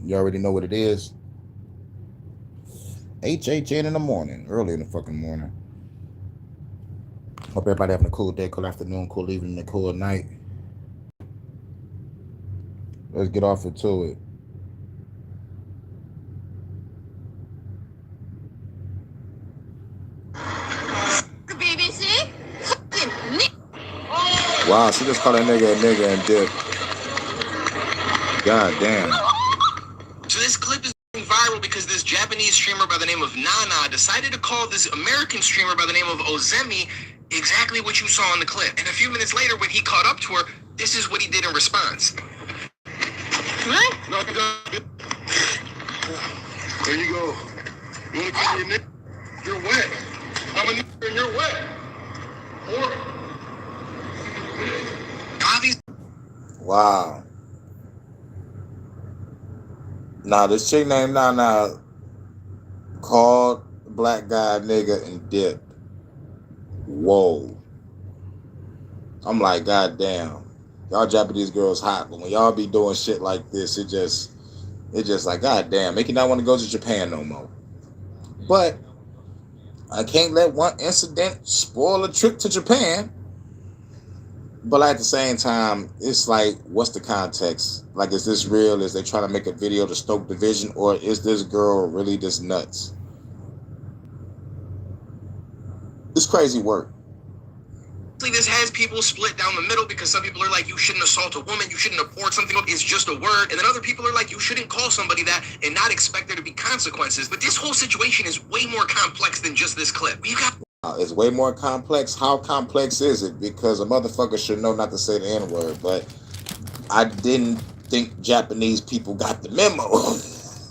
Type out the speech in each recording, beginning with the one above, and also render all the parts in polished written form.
You already know what it is. HHN in the morning, early in the fucking morning. Hope everybody having a cool day, cool afternoon, cool evening, and cool night. Let's get off into it. BBC? Wow, she just called a nigga and dip. God damn. So this clip is going viral because this Japanese streamer by the name of Nana decided to call this American streamer by the name of Ozemi exactly what you saw in the clip. And a few minutes later, when he caught up to her, this is what he did in response. What? There you go. You want to kiss your nigga? You're wet. I'm a nigga and you're wet. Or Obviously, Wow. Now this chick named Nana called black guy nigga and dipped. Whoa. I'm like, God damn. Y'all Japanese girls hot, but when y'all be doing shit like this, it just like, God damn, make you not want to go to Japan no more. But I can't let one incident spoil a trip to Japan. But at the same time, it's like, what's the context? Like, is this real? Is they trying to make a video to stoke division? Or is this girl really just nuts? It's crazy work. this has people split down the middle because some people are like, you shouldn't assault a woman, you shouldn't report something, it's just a word. And then other people are like, you shouldn't call somebody that and not expect there to be consequences. But this whole situation is way more complex than just this clip. You got It's way more complex. How complex is it? Because a motherfucker should know not to say the N-word, but I didn't think Japanese people got the memo.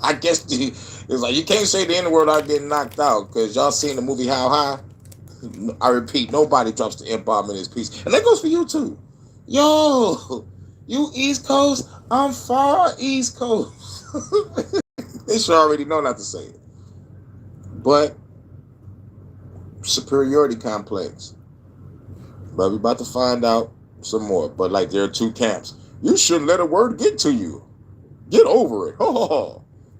I guess it's like, you can't say the N-word without getting knocked out, because y'all seen the movie How High? I repeat, nobody drops the N-bomb in this piece. And that goes for you too. Yo, you East Coast, I'm far East Coast. They should already know not to say it. But superiority complex. But we about to find out some more. But like, there are two camps. You shouldn't let a word get to you. Get over it.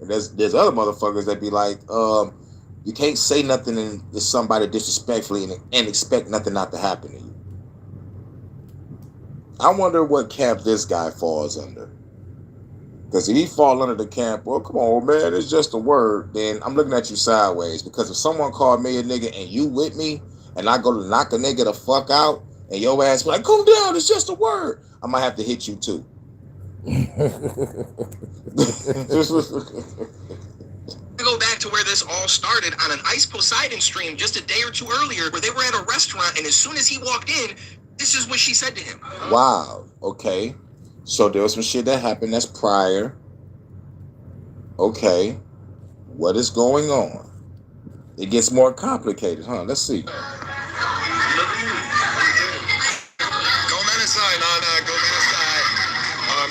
And there's other motherfuckers that be like, you can't say nothing to somebody disrespectfully and expect nothing not to happen to you. I wonder what camp this guy falls under. Because if he fall under the camp, well, come on, man, it's just a word, then I'm looking at you sideways. Because if someone called me a nigga and you with me, and I go to knock a nigga the fuck out, and your ass be like, calm down, it's just a word, I might have to hit you too. go back to where this all started on an Ice Poseidon stream just a day or two earlier, where they were at a restaurant, and as soon as he walked in, this is what she said to him. Wow, okay. So there was some shit that happened that's prior. Okay. What is going on? It gets more complicated, huh? Let's see. go man inside, Nana, go man inside.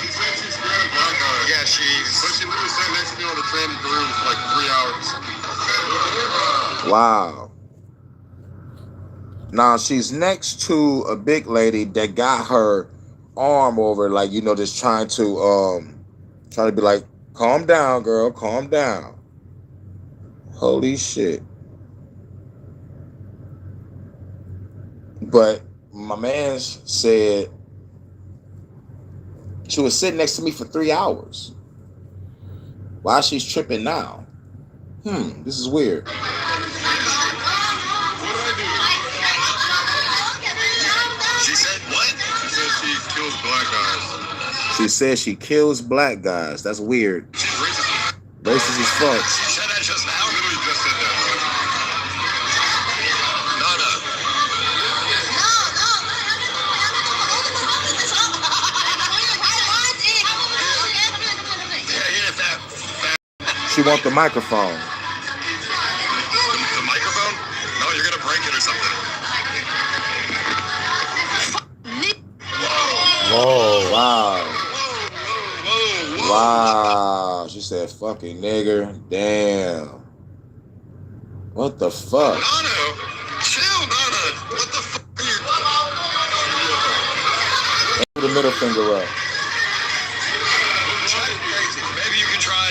He said she's scared of black guys. Yeah, she's... But she literally sat next to me on the train in the room for like 3 hours. Wow. Now she's next to a big lady that got her arm over, like, you know, just trying to be like, calm down, girl, calm down. Holy shit. But my man said she was sitting next to me for 3 hours. Why she's tripping now? This is weird. What did I do? She said what? She said she kills black guys. She says she kills black guys. That's weird. She's racist. Racist as fuck. She said that just now? I literally just said that, bro. Nana. Yeah, hit it that. She want the microphone. The microphone? No, you're gonna break it or something. Whoa, wow. Whoa. Wow. She said fucking nigger. Damn. What the fuck? Nana, chill, Nana. What the fuck are you? Put the middle finger up. Maybe you can try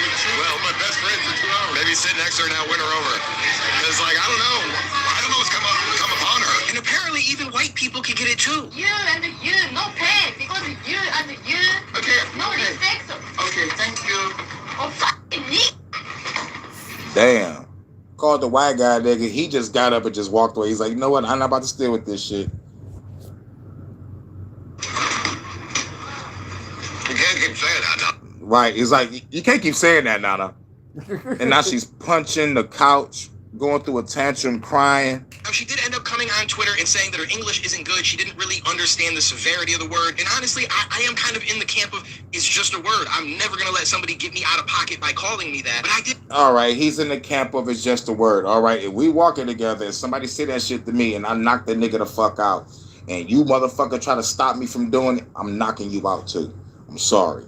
Well, my best friend for 2 hours. Maybe sit next to her now, win her over. Because, like, I don't know what's come upon her. And apparently even white people can get it too. You and you, no pain. Because you and you, Okay. no respect. Okay, thank you. Oh, fucking me. Damn. Called the white guy nigga. He just got up and just walked away. He's like, you know what? I'm not about to deal with this shit. You can't keep saying that now. Right. He's like, you can't keep saying that, Nana. And now she's punching the couch, going through a tantrum, crying. Now, she did end up coming on Twitter and saying that her English isn't good. She didn't really understand the severity of the word. And honestly, I am kind of in the camp of, it's just a word. I'm never going to let somebody get me out of pocket by calling me that. But I did. All right. He's in the camp of it's just a word. All right. If we walking together and somebody say that shit to me and I knock the nigga the fuck out and you motherfucker try to stop me from doing it, I'm knocking you out too. I'm sorry.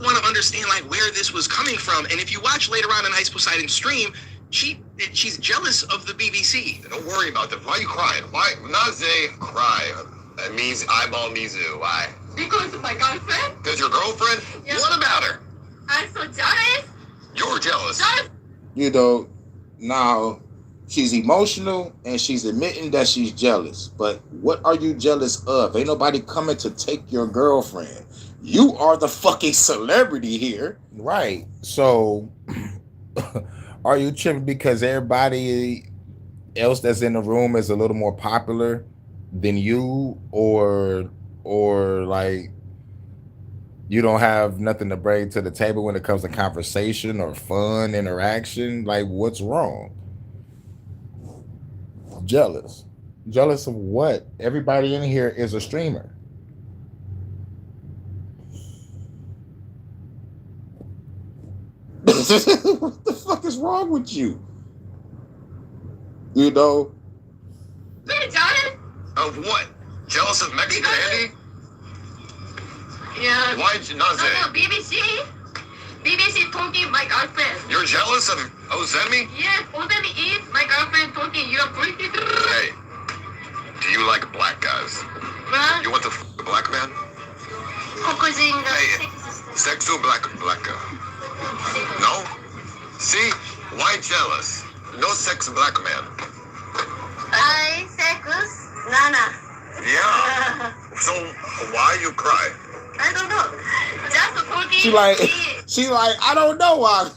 Want to understand like where this was coming from, and if you watch later on in High Poseidon's stream, she's jealous of the BBC. Don't worry about that. Why are you crying? Why Naze cry? That means eyeball Mizu. Why? Because of my girlfriend. Because your girlfriend? Yeah. What about her? I'm so jealous. You're jealous. You know, now she's emotional and she's admitting that she's jealous. But what are you jealous of? Ain't nobody coming to take your girlfriend. You are the fucking celebrity here. Right. So are you tripping because everybody else that's in the room is a little more popular than you, or like you don't have nothing to bring to the table when it comes to conversation or fun interaction? Like, what's wrong? Jealous. Jealous of what? Everybody in here is a streamer. What the fuck is wrong with you? You know? You're jealous? Of what? Jealous of Mexican Andy? Yeah. Why Naze? No, BBC. BBC talking my girlfriend. You're jealous of Ozemi? Yes, Ozemi is my girlfriend talking. You're pretty. Hey, do you like black guys? Well, You want to f a black man? 黒人が Hey, sexual black guy. No? See? Why jealous? No sex black man. I sex Nana. Yeah. So why you cry? I don't know. Just talking. She like, I don't know why.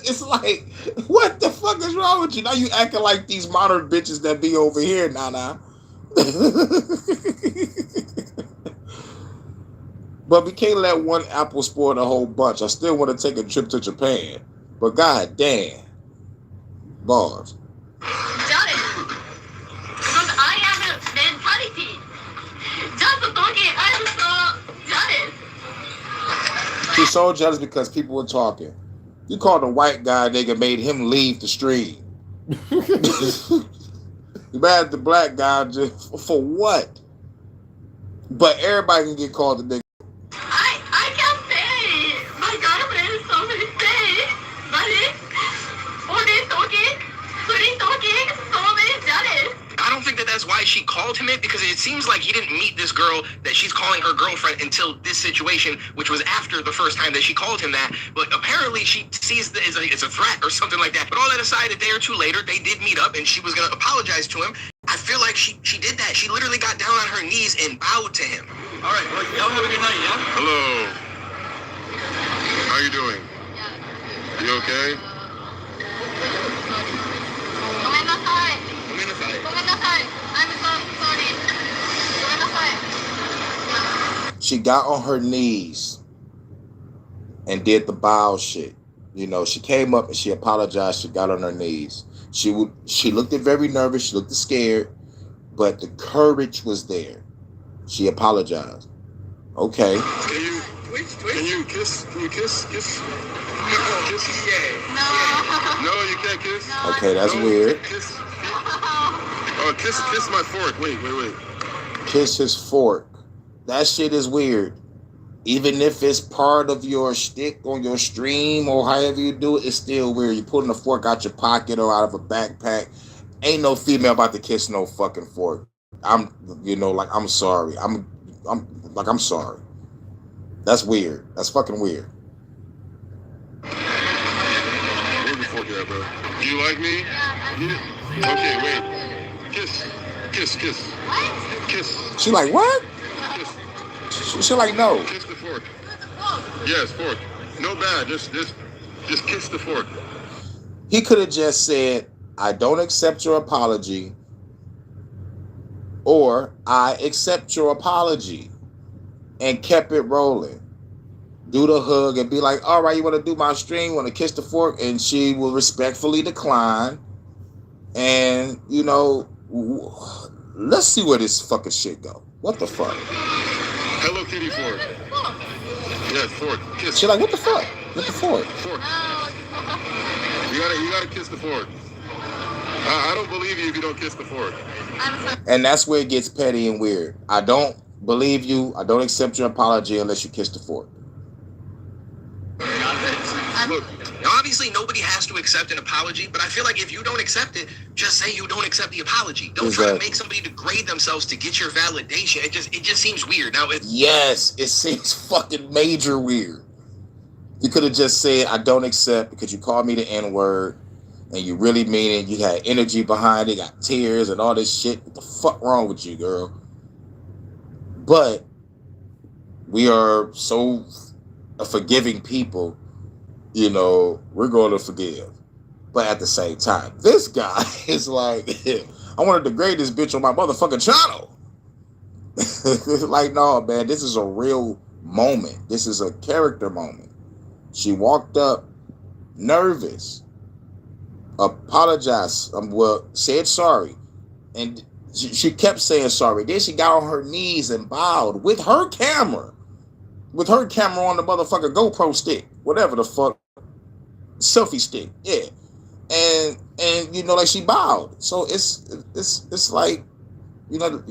It's like, what the fuck is wrong with you? Now you acting like these modern bitches that be over here, Nana. But we can't let one apple spoil the whole bunch. I still want to take a trip to Japan. But god damn. Bars. Jealous. Because I have a mentality. Just talking, I'm so jealous. She's so jealous because people were talking. You called a white guy nigga, made him leave the stream. You mad at the black guy just for what? But everybody can get called a nigga. I can't say my girlfriend so many things, but it's only talking, so many jealous. I don't think that that's why she called him it, because it seems like he didn't meet this girl that she's calling her girlfriend until this situation, which was after the first time that she called him that. But apparently she sees that it's a threat or something like that. But all that aside, a day or two later, they did meet up and she was going to apologize to him. I feel like she did that. She literally got down on her knees and bowed to him. All right, well, y'all have a good night, yeah? Hello. How you doing? You okay? ごめんなさい。ごめんなさい。I'm so sorry. ごめんなさい。 She got on her knees and did the bow shit. You know, she came up and she apologized. She got on her knees. She looked very nervous. She looked scared, but the courage was there. She apologized. Okay. Can you kiss? Can you kiss? Kiss? Kiss? No. No, you can't kiss. No. Okay, that's No, weird. Kiss. Oh, kiss my fork. Wait. Kiss his fork. That shit is weird. Even if it's part of your shtick on your stream or however you do it, it's still weird. You're pulling a fork out your pocket or out of a backpack. Ain't no female about to kiss no fucking fork. I'm sorry. I'm sorry. That's weird. That's fucking weird. that, bro. Do you like me? Okay, wait. Kiss. Kiss. Kiss. She like, what? Kiss. She like, no. Kiss the fork. Yes, fork. No bad. Just kiss the fork. He could have just said, I don't accept your apology, or I accept your apology, and kept it rolling. Do the hug and be like, all right, you want to do my stream? You want to kiss the fork? And she will respectfully decline. And, you know, let's see where this fucking shit go. What the fuck? Hello Kitty fork. Yes, fork. Kiss. She like, what the fuck? What the fork? Fork. You gotta kiss the fork. I don't believe you if you don't kiss the fork. And that's where it gets petty and weird. I don't believe you. I don't accept your apology unless you kiss the fork. Look, now obviously nobody has to accept an apology, but I feel like if you don't accept it, just say you don't accept the apology. Don't try to make somebody degrade themselves to get your validation. It just seems weird. Now, yes, it seems fucking major weird. You could have just said, I don't accept because you called me the N-word and you really mean it. You had energy behind it, got tears and all this shit. What the fuck wrong with you, girl? But we are so a forgiving people, you know, we're going to forgive. But at the same time, this guy is like, I want to degrade this bitch on my motherfucking channel. Like, no, man, this is a real moment. This is a character moment. She walked up nervous, apologized, said sorry. And she kept saying sorry. Then she got on her knees and bowed with her camera. With her camera on the motherfucking GoPro stick. Whatever the fuck. Selfie stick. Yeah. And you know, like she bowed. So it's like, you know,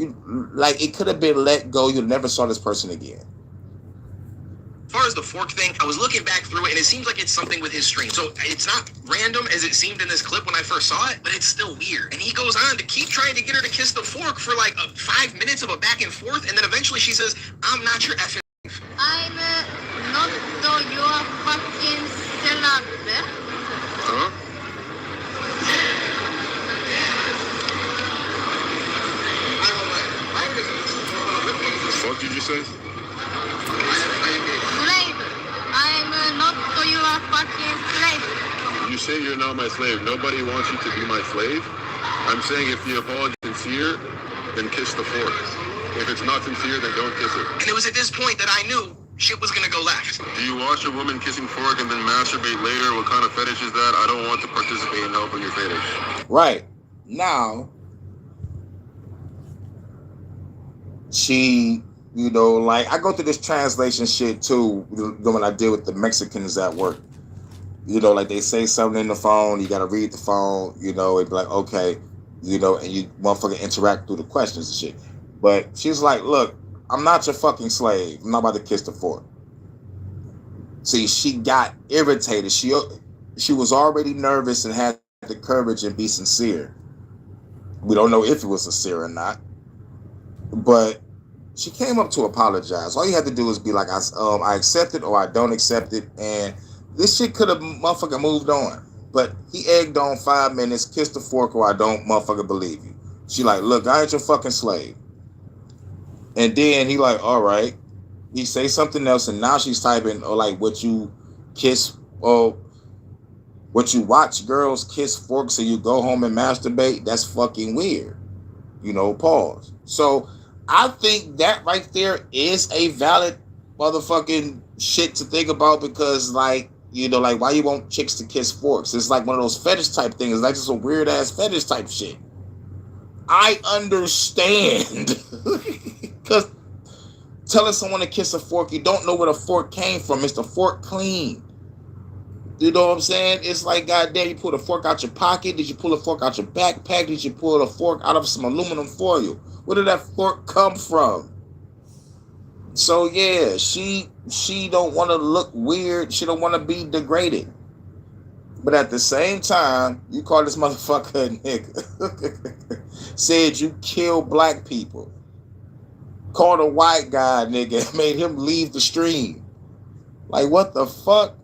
like it could have been let go. You never saw this person again. as far as the fork thing, I was looking back through it, and it seems like it's something with his stream. So it's not random as it seemed in this clip when I first saw it, but it's still weird. And he goes on to keep trying to get her to kiss the fork for like 5 minutes of a back and forth, and then eventually she says, I'm not your effing. I'm not your fucking celeb. Huh? What did you say? Slave. I'm not your fucking slave. You say you're not my slave. Nobody wants you to be my slave. I'm saying if the apology is sincere, then kiss the fork. If it's not sincere, then don't kiss it. And it was at this point that I knew shit was gonna go left. Do you watch a woman kissing fork and then masturbate later? What kind of fetish is that? I don't want to participate in helping your fetish. Right. Now, she, you know, like, I go through this translation shit too when I deal with the Mexicans at work. You know, like they say something in the phone, you got to read the phone, you know, it'd be like, okay, you know, and you motherfucking interact through the questions and shit. But she's like, look, I'm not your fucking slave. I'm not about to kiss the fork. See, she got irritated. She was already nervous and had the courage and be sincere. We don't know if it was sincere or not. But she came up to apologize. All you had to do is be like, I accept it or I don't accept it. And this shit could have motherfucking moved on. But he egged on 5 minutes, kissed the fork or I don't motherfucking believe you. She like, look, I ain't your fucking slave. And then he like, all right. He say something else and now she's typing, or like what you kiss or what you watch girls kiss forks and you go home and masturbate. That's fucking weird. You know, pause. So I think that right there is a valid motherfucking shit to think about because, like, you know, like, why you want chicks to kiss forks? It's like one of those fetish type things, like just a weird ass fetish type shit. I understand. Because telling someone to kiss a fork, you don't know where the fork came from. It's the fork clean. You know what I'm saying? It's like, goddamn, you pull a fork out your pocket. Did you pull a fork out your backpack? Did you pull a fork out of some aluminum foil? Where did that fork come from? So yeah, she don't want to look weird. She don't want to be degraded. But at the same time, you call this motherfucker a nigga. Said you kill black people. Called a white guy nigga. Made him leave the stream. Like, what the fuck?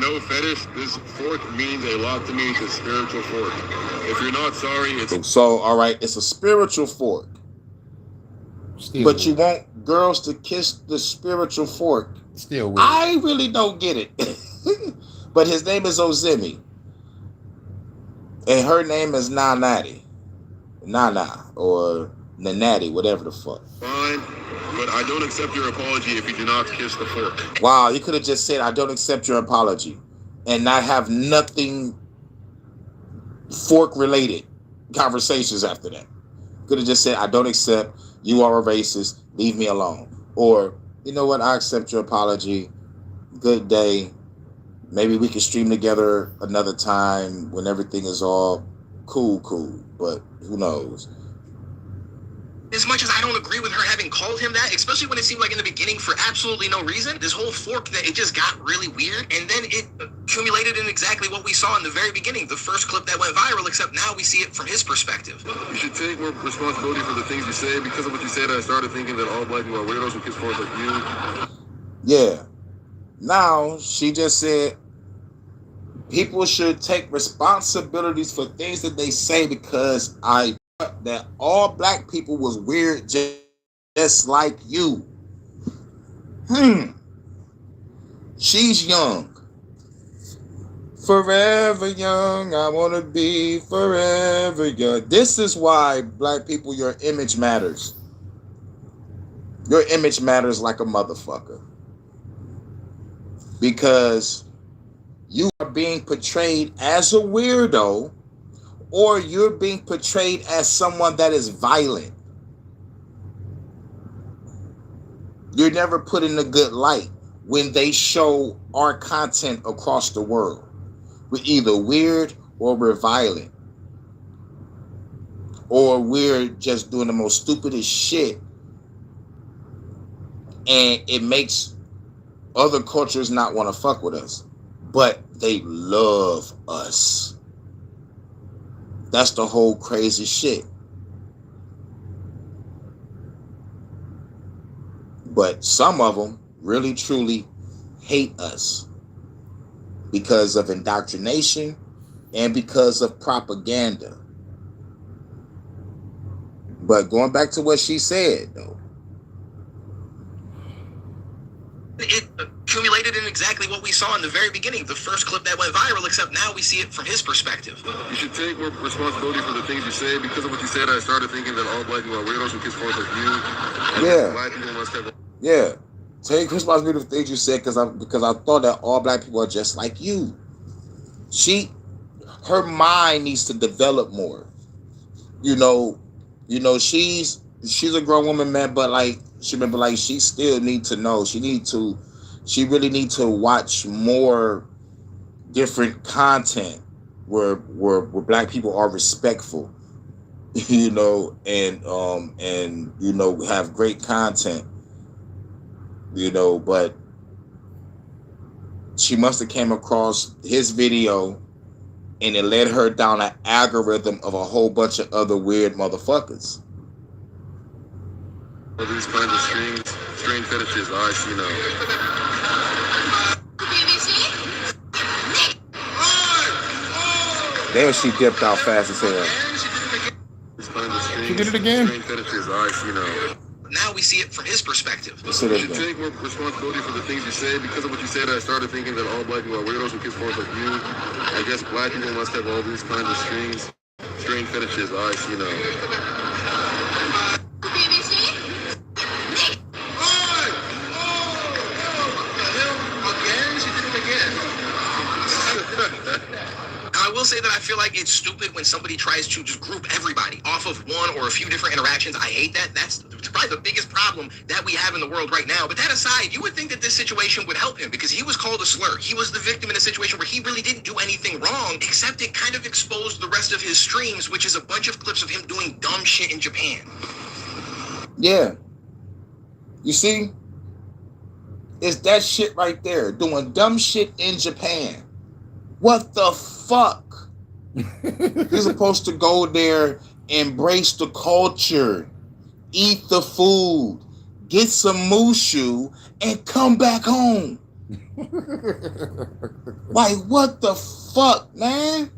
no fetish, this fork means a lot to me. It's a spiritual fork. If you're not sorry, it's... So, all right, it's a spiritual fork. Still but weird. you want girls to kiss the spiritual fork. Still weird. I really don't get it. But his name is Ozemi. And her name is Nanati. Nana or Nanati, whatever the fuck. Fine, but I don't accept your apology if you do not kiss the fork. Wow, you could have just said, I don't accept your apology. And not have nothing fork-related conversations after that. Could have just said, I don't accept, you are a racist, leave me alone. Or, you know what, I accept your apology, good day. Maybe we can stream together another time when everything is all cool. But who knows? As much as I don't agree with her having called him that, especially when it seemed like in the beginning for absolutely no reason, this whole fork, that it just got really weird, and then it accumulated in exactly what we saw in the very beginning, the first clip that went viral, except now we see it from his perspective. You should take more responsibility for the things you say. Because of what you said, I started thinking that all black people are weirdos who kiss forks like you. Yeah. Now, she just said people should take responsibilities for things that they say because I thought that all black people was weird just like you. She's young. Forever young, I want to be forever young. This is why black people, your image matters. Your image matters like a motherfucker. Because you are being portrayed as a weirdo, or you're being portrayed as someone that is violent. You're never put in a good light when they show our content across the world. We're either weird or we're violent. Or we're just doing the most stupidest shit. And it makes other cultures not want to fuck with us. But they love us. That's the whole crazy shit. But some of them really truly hate us because of indoctrination and because of propaganda. But going back to what she said, though. It accumulated in exactly what we saw in the very beginning, the first clip that went viral, except now we see it from his perspective. You should take more responsibility for the things you say. Because of what you said, I started thinking that all black people are weirdos who kiss forks like you. Yeah. Black people must have... Yeah. Take responsibility for things you said because I thought that all black people are just like you. Her mind needs to develop more. You know, she's a grown woman, man, but she still need to know. She really need to watch more different content where black people are respectful, and have great content, but she must have came across his video and it led her down an algorithm of a whole bunch of other weird motherfuckers. These kinds of strange fetishes, I see now. There she dipped out fast as hell. These kinds of She did it again? strange fetishes, I see now. Now we see it from his perspective. Let's see You this should again. take more responsibility for the things you say. Because of what you said, I started thinking that all black people are weirdos who kiss forks like you. I guess black people must have all these kinds of strange fetishes, I see now. I will say that I feel like it's stupid when somebody tries to just group everybody off of one or a few different interactions. I hate that. That's probably the biggest problem that we have in the world right now. But that aside, you would think that this situation would help him because he was called a slur. He was the victim in a situation where he really didn't do anything wrong, except it kind of exposed the rest of his streams, which is a bunch of clips of him doing dumb shit in Japan. Yeah. You see? It's that shit right there. Doing dumb shit in Japan. What the fuck? You're supposed to go there, embrace the culture, eat the food, get some mushu, and come back home. Like, what the fuck, man?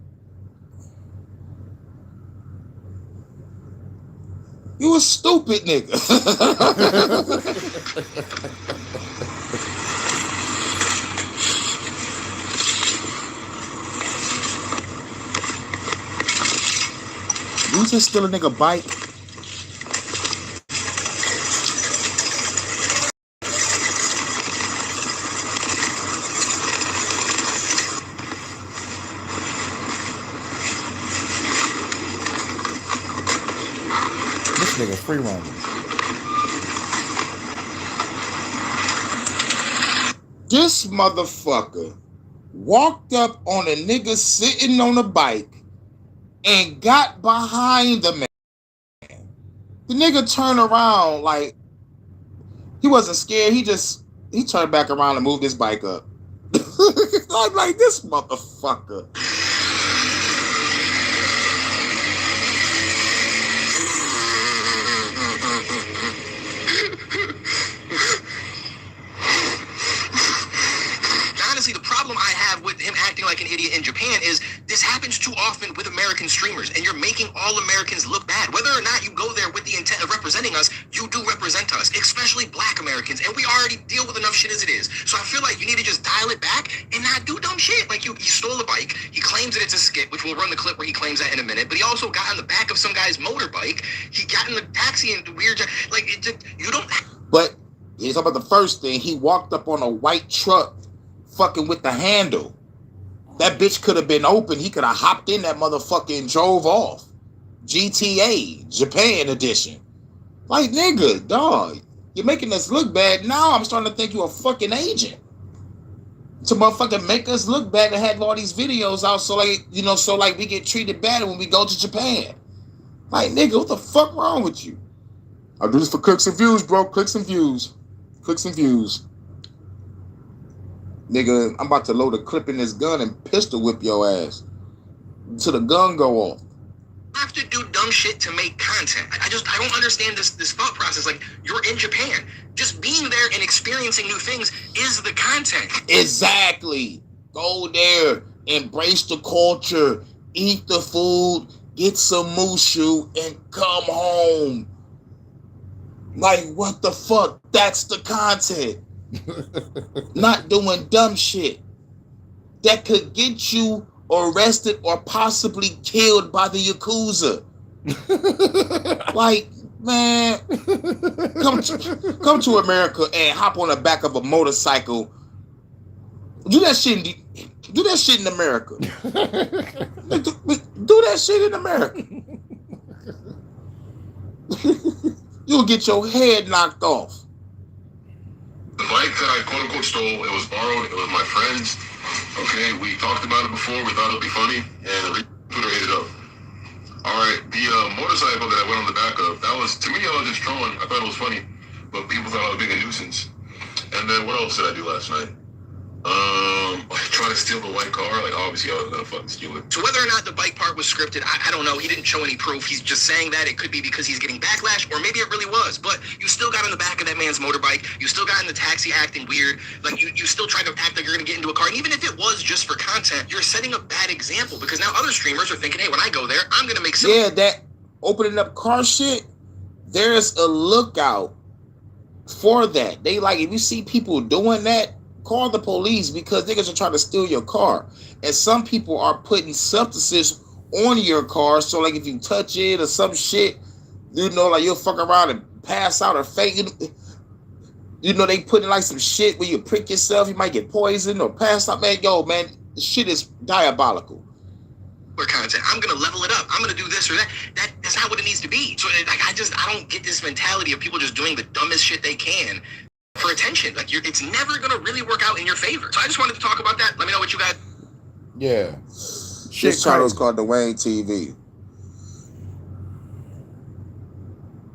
You a stupid nigga. You just steal a nigga bike? This nigga free running. This motherfucker walked up on a nigga sitting on a bike and got behind the man. The nigga turned around like he wasn't scared. He turned back around and moved his bike up. like this motherfucker. Honestly, the problem I have with him acting like an idiot in Japan is this happens too often with American streamers, and you're making all Americans look bad. Whether or not you go there with the intent of representing us, you do represent us, especially black Americans, and we already deal with enough shit as it is. So I feel like you need to just dial it back and not do dumb shit. Like, he stole a bike, he claims that it's a skit, which we'll run the clip where he claims that in a minute, but he also got on the back of some guy's motorbike, he got in the taxi and weird, like, it just, you don't... But he's talking about the first thing. He walked up on a white truck fucking with the handle. That bitch could have been open. He could have hopped in that motherfucker and drove off. GTA, Japan edition. Like, nigga, dog, you're making us look bad. Now I'm starting to think you're a fucking agent. To motherfucking make us look bad and had all these videos out so like we get treated better when we go to Japan. Like, nigga, what the fuck wrong with you? I'll do this for clicks and views, bro. Clicks and views. Clicks and views. Nigga, I'm about to load a clip in this gun and pistol whip your ass till the gun go off. Have to do dumb shit to make content. I don't understand this thought process. Like, you're in Japan. Just being there and experiencing new things is the content. Exactly. Go there, embrace the culture, eat the food, get some mushu, and come home. Like, what the fuck? That's the content. Not doing dumb shit that could get you arrested or possibly killed by the Yakuza. Like, man, come to America and hop on the back of a motorcycle. Do that shit in America. Do that shit in America. You'll get your head knocked off. The bike that I quote unquote stole, it was borrowed, it was my friend's. Okay, we talked about it before, we thought it would be funny, and the Twitter ate it up. Alright, the motorcycle that I went on the back of, that was, to me, I was just trolling. I thought it was funny, but people thought I was being a nuisance. And then what else did I do last night? Trying to steal the white car, like, obviously I was gonna fucking steal it. So whether or not the bike part was scripted, I don't know. He didn't show any proof. He's just saying that. It could be because he's getting backlash, or maybe it really was. But you still got in the back of that man's motorbike. You still got in the taxi acting weird. Like, you still tried to act like you're gonna get into a car. And even if it was just for content, you're setting a bad example, because now other streamers are thinking, hey, when I go there, I'm gonna make some... Yeah, that opening up car shit, there's a lookout for that. They like, if you see people doing that, call the police, because niggas are trying to steal your car. And some people are putting substances on your car, so like if you touch it or some shit, you know, like you'll fuck around and pass out or faint. You know, they put in like some shit where you prick yourself, you might get poisoned or pass out. Man, yo, man, the shit is diabolical. Content. I'm gonna level it up. I'm gonna do this or that. That's not what it needs to be. So like, I don't get this mentality of people just doing the dumbest shit they can for attention. Like, it's never gonna really work out in your favor. So I just wanted to talk about that. Let me know what you got. Yeah. This channel is called Dwayne TV.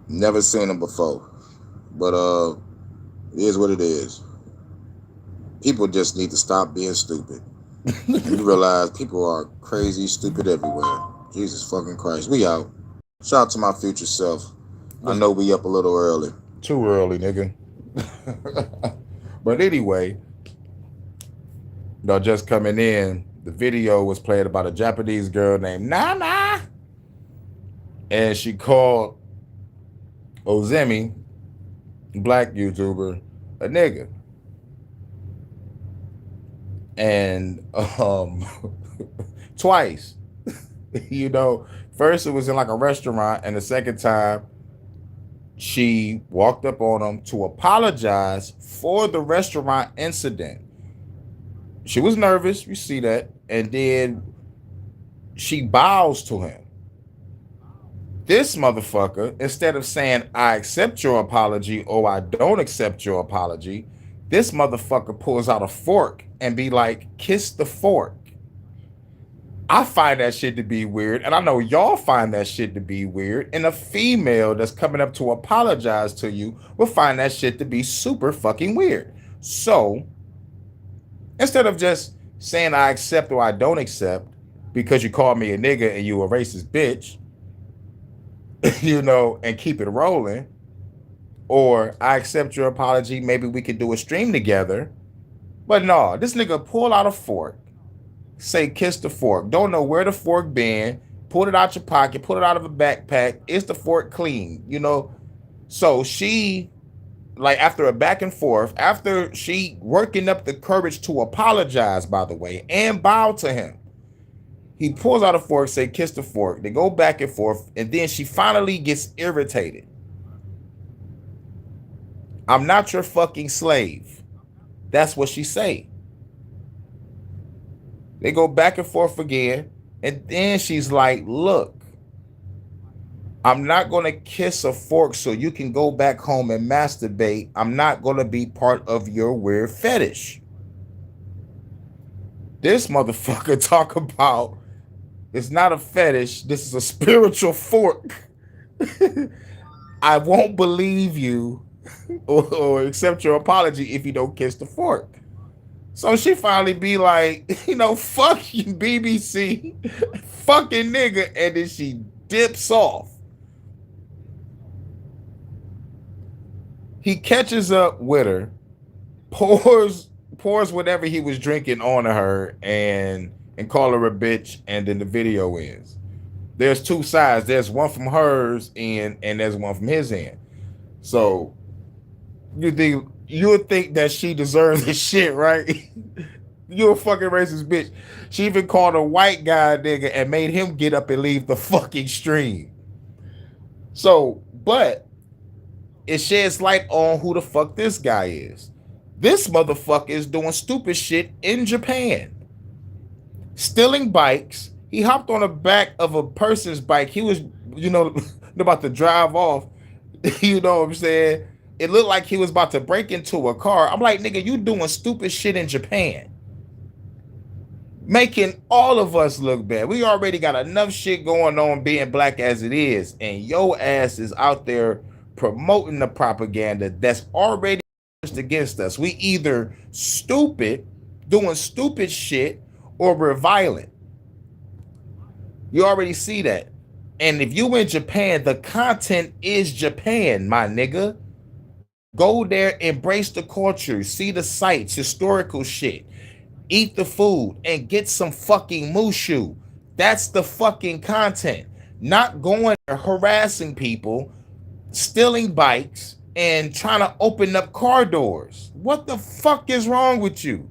Never seen him before. But it is what it is. People just need to stop being stupid. You realize people are crazy, stupid everywhere. Jesus fucking Christ. We out. Shout out to my future self. I know we up a little early. Too early, nigga. But anyway, No, just coming in, the video was played about a Japanese girl named Nana, and she called Ozemi, black YouTuber, a nigga, and twice. you know, first it was in like a restaurant, and the second time she walked up on him to apologize for the restaurant incident. She was nervous, you see that, and then she bows to him. This motherfucker, instead of saying, I accept your apology or I don't accept your apology, this motherfucker pulls out a fork and be like, kiss the fork. I find that shit to be weird, and I know y'all find that shit to be weird. And a female that's coming up to apologize to you will find that shit to be super fucking weird. So instead of just saying I accept or I don't accept because you called me a nigga and you a racist bitch, and keep it rolling, or I accept your apology, maybe we could do a stream together. But no, this nigga pull out a fork, say kiss the fork. Don't know where the fork been. Pull it out your pocket. Pull it out of a backpack. Is the fork clean? So she, like, after a back and forth, after she working up the courage to apologize, by the way, and bow to him, he pulls out a fork, say kiss the fork. They go back and forth, and then she finally gets irritated. I'm not your fucking slave. That's what she say. They go back and forth again. And then she's like, look, I'm not going to kiss a fork so you can go back home and masturbate. I'm not going to be part of your weird fetish. This motherfucker talk about it's not a fetish. This is a spiritual fork. I won't believe you or accept your apology if you don't kiss the fork. So she finally be like, fuck you, BBC, fucking nigga, and then she dips off. He catches up with her, pours whatever he was drinking on her, and call her a bitch, and then the video ends. There's two sides. There's one from hers end, and there's one from his end. So you would think that she deserves this shit, right? You a fucking racist bitch. She even called a white guy nigga and made him get up and leave the fucking stream. So, but it sheds light on who the fuck this guy is. This motherfucker is doing stupid shit in Japan. Stealing bikes. He hopped on the back of a person's bike. He was, about to drive off. You know what I'm saying? It looked like he was about to break into a car. I'm like, nigga, you doing stupid shit in Japan. Making all of us look bad. We already got enough shit going on being black as it is. And your ass is out there promoting the propaganda that's already against us. We either stupid, doing stupid shit, or we're violent. You already see that. And if you in Japan, the content is Japan, my nigga. Go there, embrace the culture, see the sights, historical shit, eat the food, and get some fucking mushu. That's the fucking content. Not going there harassing people, stealing bikes, and trying to open up car doors. What the fuck is wrong with you?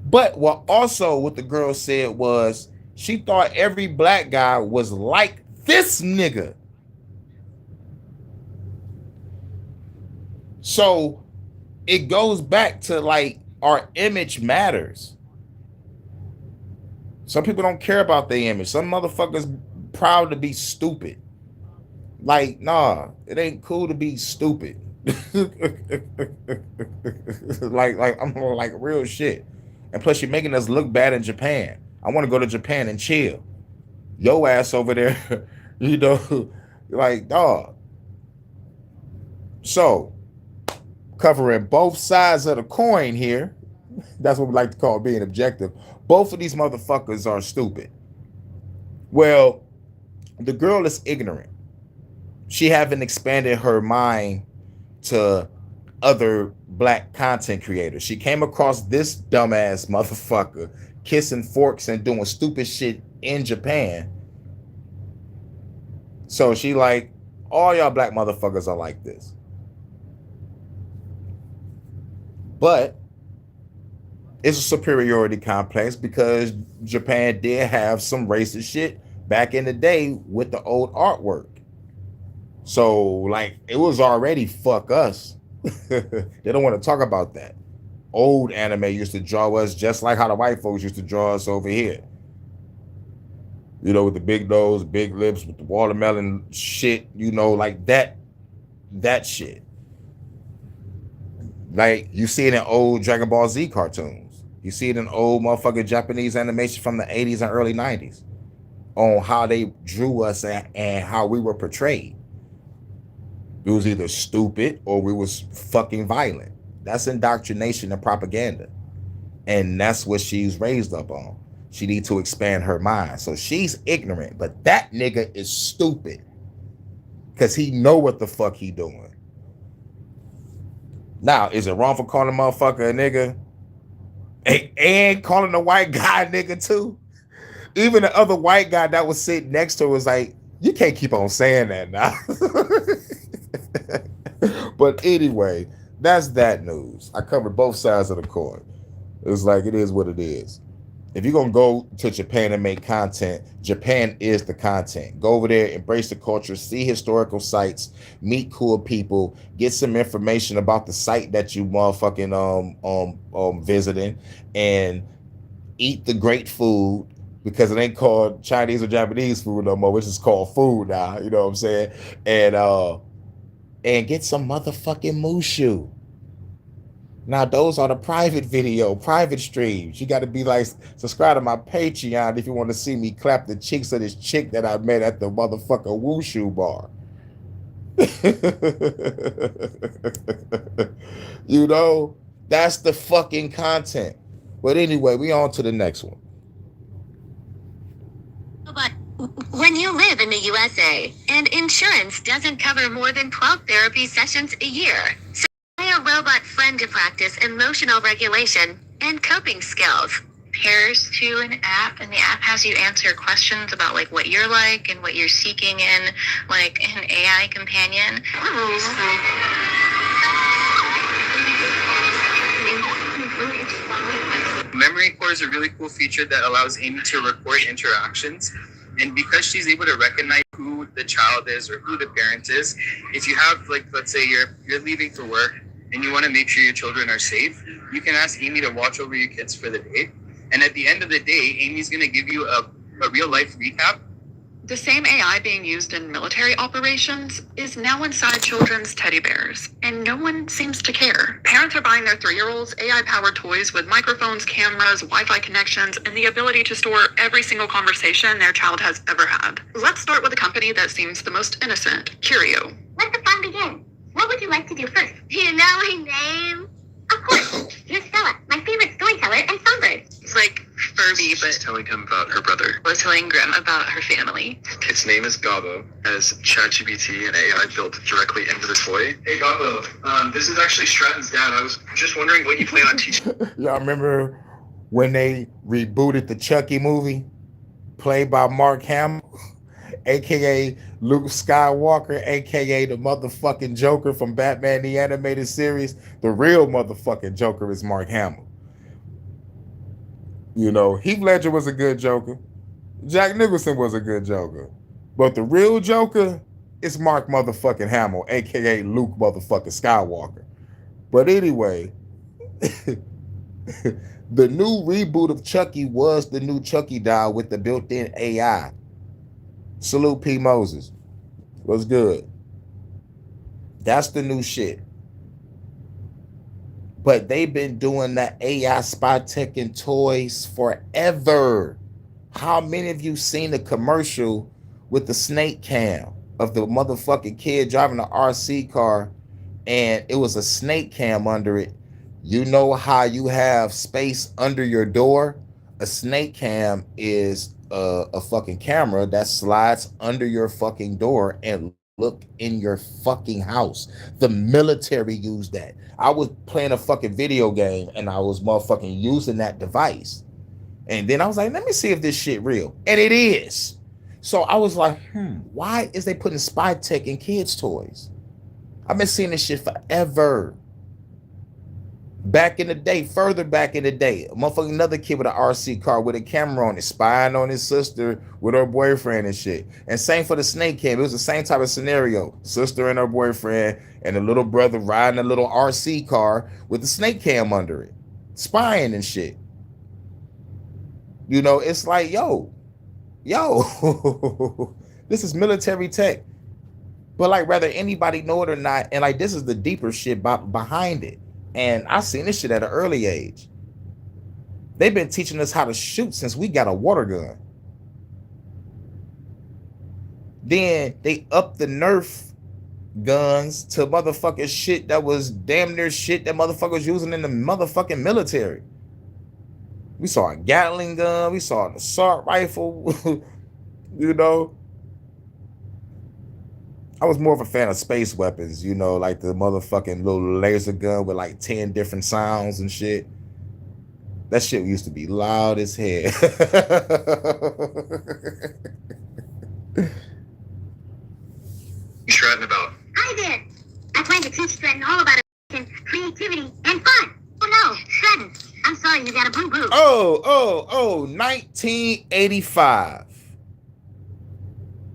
But what the girl said was she thought every black guy was like this nigga. So it goes back to like our image matters. Some people don't care about their image. Some motherfuckers proud to be stupid. Like, nah, it ain't cool to be stupid. like I'm like real shit. And plus you're making us look bad in Japan. I want to go to Japan and chill. Yo ass over there, like dog. So covering both sides of the coin here. That's what we like to call being objective. Both of these motherfuckers are stupid. Well, the girl is ignorant. She haven't expanded her mind to other black content creators. She came across this dumbass motherfucker kissing forks and doing stupid shit in Japan. So she like, all y'all black motherfuckers are like this. But it's a superiority complex because Japan did have some racist shit back in the day with the old artwork. So like it was already fuck us. They don't want to talk about that. Old anime used to draw us just like how the white folks used to draw us over here. You know, with the big nose, big lips, with the watermelon shit, you know, like that shit. Like you see it in old Dragon Ball Z cartoons. You see it in old motherfucking Japanese animation from the 80s and early 90s on how they drew us and how we were portrayed. It was either stupid or we was fucking violent. That's indoctrination and propaganda. And that's what she's raised up on. She needs to expand her mind. So she's ignorant, but that nigga is stupid. Cause he know what the fuck he doing. Now, is it wrong for calling a motherfucker a nigga? And calling a white guy a nigga too? Even the other white guy that was sitting next to her was like, you can't keep on saying that now. But anyway, that's that news. I covered both sides of the coin. It's like it is what it is. If you're gonna go to Japan and make content, Japan is the content. Go over there, embrace the culture, see historical sites, meet cool people, get some information about the site that you motherfucking visiting, and eat the great food because it ain't called Chinese or Japanese food no more, which is called food now. You know what I'm saying? And get some motherfucking mushu. Now, those are the private streams. You got to be like, subscribe to my Patreon if you want to see me clap the cheeks of this chick that I met at the motherfucking wushu bar. You know, that's the fucking content. But anyway, we on to the next one. But when you live in the USA and insurance doesn't cover more than 12 therapy sessions a year, so a robot friend to practice emotional regulation and coping skills. Pairs to an app, and the app has you answer questions about like what you're like and what you're seeking in like an AI companion. Memory Core is a really cool feature that allows Amy to record interactions. And because she's able to recognize who the child is or who the parent is, if you have, like, let's say you're leaving for work and you want to make sure your children are safe, you can ask Amy to watch over your kids for the day. And at the end of the day, Amy's going to give you a real life recap. The same AI being used in military operations is now inside children's teddy bears, and no one seems to care. Parents are buying their 3-year-olds AI-powered toys with microphones, cameras, Wi-Fi connections, and the ability to store every single conversation their child has ever had. Let's start with a company that seems the most innocent, Curio. Let the fun begin. What would you like to do first? Do you know my name? Of course. You're Stella, my favorite storyteller and songbird. It's like Furby, but Telling him about her brother. was telling Grim about her family. Its name is Gabo, has ChatGPT and AI built directly into the toy. Hey Gabo, this is actually Stratton's dad. I was just wondering what you plan on teaching. Y'all remember when they rebooted the Chucky movie, played by Mark Hamill, aka Luke Skywalker, aka the motherfucking Joker from Batman the Animated Series? The real motherfucking Joker is Mark Hamill. You know, Heath Ledger was a good Joker. Jack Nicholson was a good Joker. But the real Joker is Mark motherfucking Hamill, aka Luke motherfucking Skywalker. But anyway, the new reboot of Chucky was the new Chucky doll with the built-in AI. Salute P. Moses. What's good? That's the new shit. But they've been doing that AI spy tech and toys forever. How many of you seen the commercial with the snake cam of the motherfucking kid driving an RC car and it was a snake cam under it? You know how you have space under your door? A snake cam is a fucking camera that slides under your fucking door and look in your fucking house. The military used that. I was playing a fucking video game and I was motherfucking using that device. And then I was like, let me see if this shit real. And it is. So I was like, why is they putting spy tech in kids' toys? I've been seeing this shit forever. Back in the day, further back in the day, a motherfucking another kid with an RC car with a camera on it, spying on his sister with her boyfriend and shit. And same for the snake cam. It was the same type of scenario. Sister and her boyfriend and the little brother riding a little RC car with the snake cam under it, spying and shit. You know, it's like, yo, this is military tech. But like, whether anybody know it or not, and like, this is the deeper shit behind it. And I seen this shit at an early age. They've been teaching us how to shoot since we got a water gun. Then they upped the Nerf guns to motherfucking shit that was damn near shit that motherfuckers using in the motherfucking military. We saw a Gatling gun. We saw an assault rifle. You know, I was more of a fan of space weapons, you know, like the motherfucking little laser gun with like 10 different sounds and shit. That shit used to be loud as hell. You shredding about? Hi there. I plan to teach Stratton all about creativity and fun. Oh no, Stratton. I'm sorry, you got a boo-boo. 1985.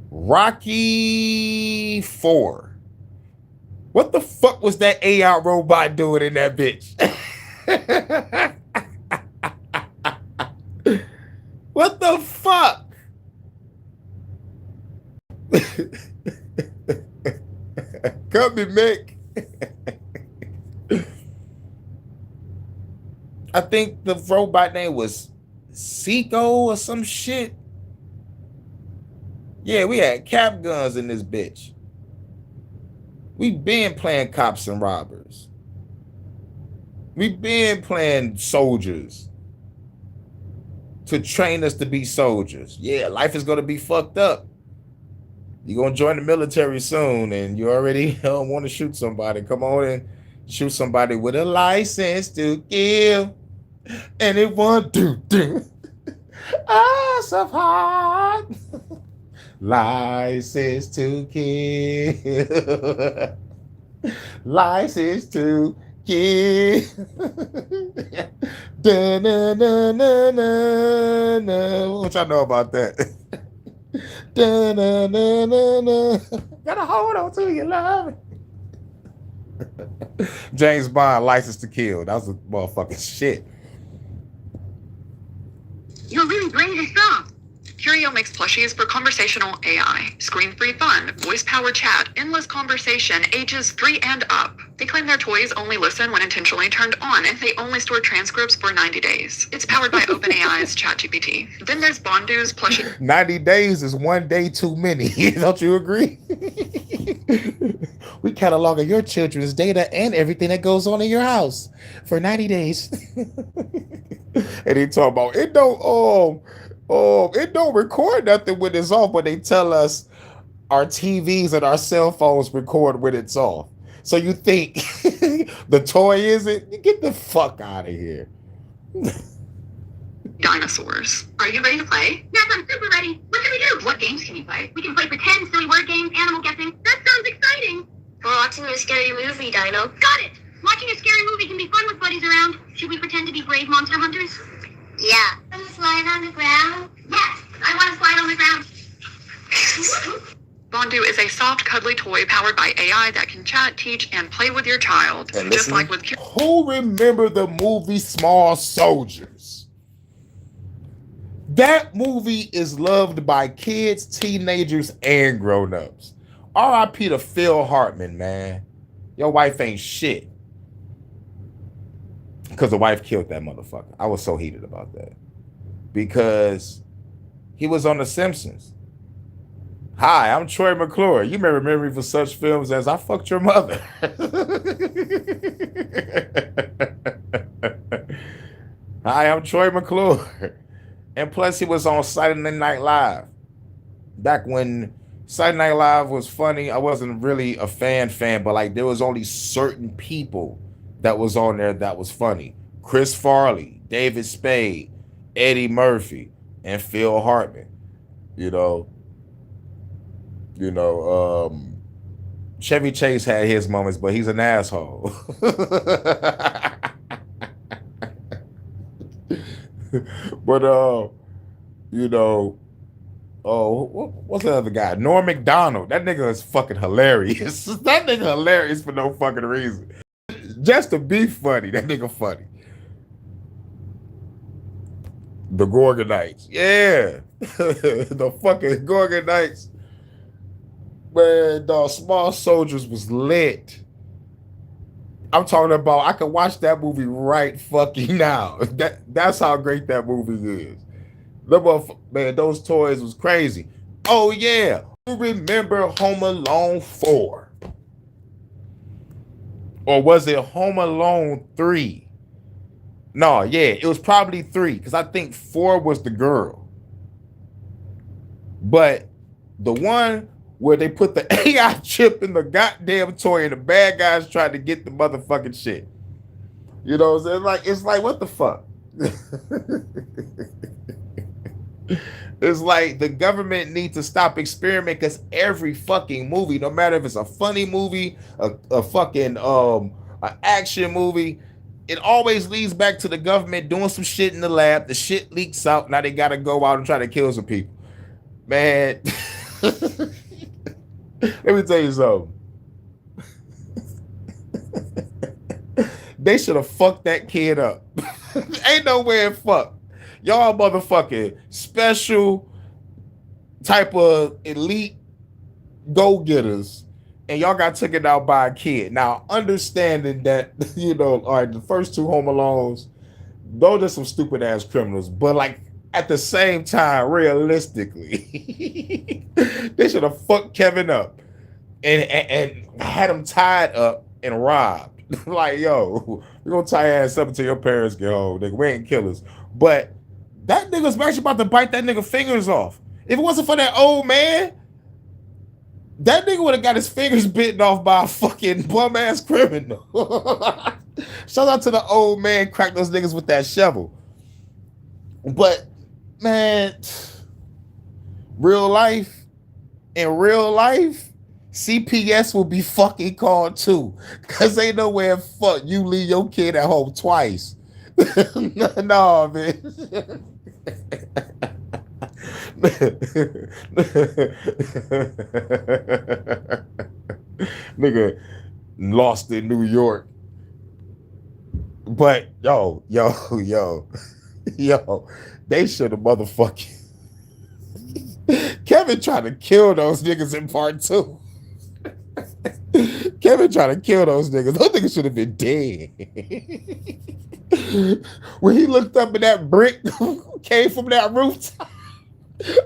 Rocky 4. What the fuck was that AI robot doing in that bitch? What the fuck? Come me, Mick. I think the robot name was Seiko or some shit. Yeah, we had cap guns in this bitch. We been playing cops and robbers. We been playing soldiers to train us to be soldiers. Yeah, life is going to be fucked up. You're going to join the military soon and you already don't want to shoot somebody. Come on and shoot somebody with a license to kill. And it won't do. Ah, so hard. License to kill. License to kill. What y'all know about that? Gotta hold on to your love. James Bond, License to Kill. That was a motherfucking shit. You're really brave and strong. Curio makes plushies for conversational AI, screen-free fun, voice-powered chat, endless conversation, ages 3 and up. They claim their toys only listen when intentionally turned on, and they only store transcripts for 90 days. It's powered by OpenAI's ChatGPT. Then there's Bondu's plushie. 90 days is one day too many. Don't you agree? We catalog your children's data and everything that goes on in your house for 90 days. And they talk about it don't record nothing when it's off, but they tell us our TVs and our cell phones record when it's off. So you think the toy isn't? Get the fuck out of here. Dinosaurs. Are you ready to play? Yes, I'm super ready. What can we do? What games can you play? We can play pretend, silly word games, animal guessing. That sounds exciting. We're watching a scary movie, Dino. Got it. Watching a scary movie can be fun with buddies around. Should we pretend to be brave monster hunters? Yeah. Want to slide on the ground? Yes, I want to slide on the ground. Bondu is a soft, cuddly toy powered by AI that can chat, teach, and play with your child. And Just listen, like with Who remember the movie Small Soldiers? That movie is loved by kids, teenagers, and grown-ups. R.I.P. to Phil Hartman, man. Your wife ain't shit. Because the wife killed that motherfucker. I was so heated about that. Because he was on The Simpsons. Hi, I'm Troy McClure. You may remember me for such films as I Fucked Your Mother. Hi, I'm Troy McClure. And plus he was on Saturday Night Live. Back when Saturday Night Live was funny. I wasn't really a fan, but like there was only certain people that was on there that was funny. Chris Farley, David Spade, Eddie Murphy, and Phil Hartman. You know, you know, Chevy Chase had his moments, but he's an asshole. But you know, oh, what's the other guy? Norm Macdonald. That nigga is fucking hilarious. That nigga hilarious for no fucking reason. Just to be funny. That nigga funny. The Gorgonites. Yeah. The fucking Gorgonites. Man, the Small Soldiers was lit. I'm talking about I can watch that movie right fucking now. That's how great that movie is. Man, those toys was crazy. Oh yeah. You remember Home Alone 4? Or was it Home Alone 3? No, yeah, it was probably 3, because I think 4 was the girl. But the one where they put the AI chip in the goddamn toy and the bad guys tried to get the motherfucking shit. You know what I'm saying? It's like, what the fuck? It's like the government needs to stop experimenting, because every fucking movie, no matter if it's a funny movie, a fucking an action movie, it always leads back to the government doing some shit in the lab. The shit leaks out. Now they gotta go out and try to kill some people. Man, let me tell you something. They should have fucked that kid up. Ain't no way in fuck. Y'all motherfucking special type of elite go-getters, and y'all got taken out by a kid. Now, understanding that, you know, all right, the first 2 Home Alones, those are some stupid ass criminals, but like at the same time, realistically, they should have fucked Kevin up and had him tied up and robbed. Like, yo, we're gonna tie your ass up until your parents get home. Nigga, we ain't killers. But that nigga's actually about to bite that nigga fingers off. If it wasn't for that old man, that nigga would have got his fingers bitten off by a fucking bum ass criminal. Shout out to the old man, crack those niggas with that shovel. But man, in real life, CPS will be fucking called too, cause ain't nowhere fuck you leave your kid at home twice. No, man. Nigga lost in New York. But yo, they should have motherfucking Kevin tried to kill those niggas in part 2. Kevin tried to kill those niggas. Those niggas should have been dead. When he looked up and that brick came from that rooftop,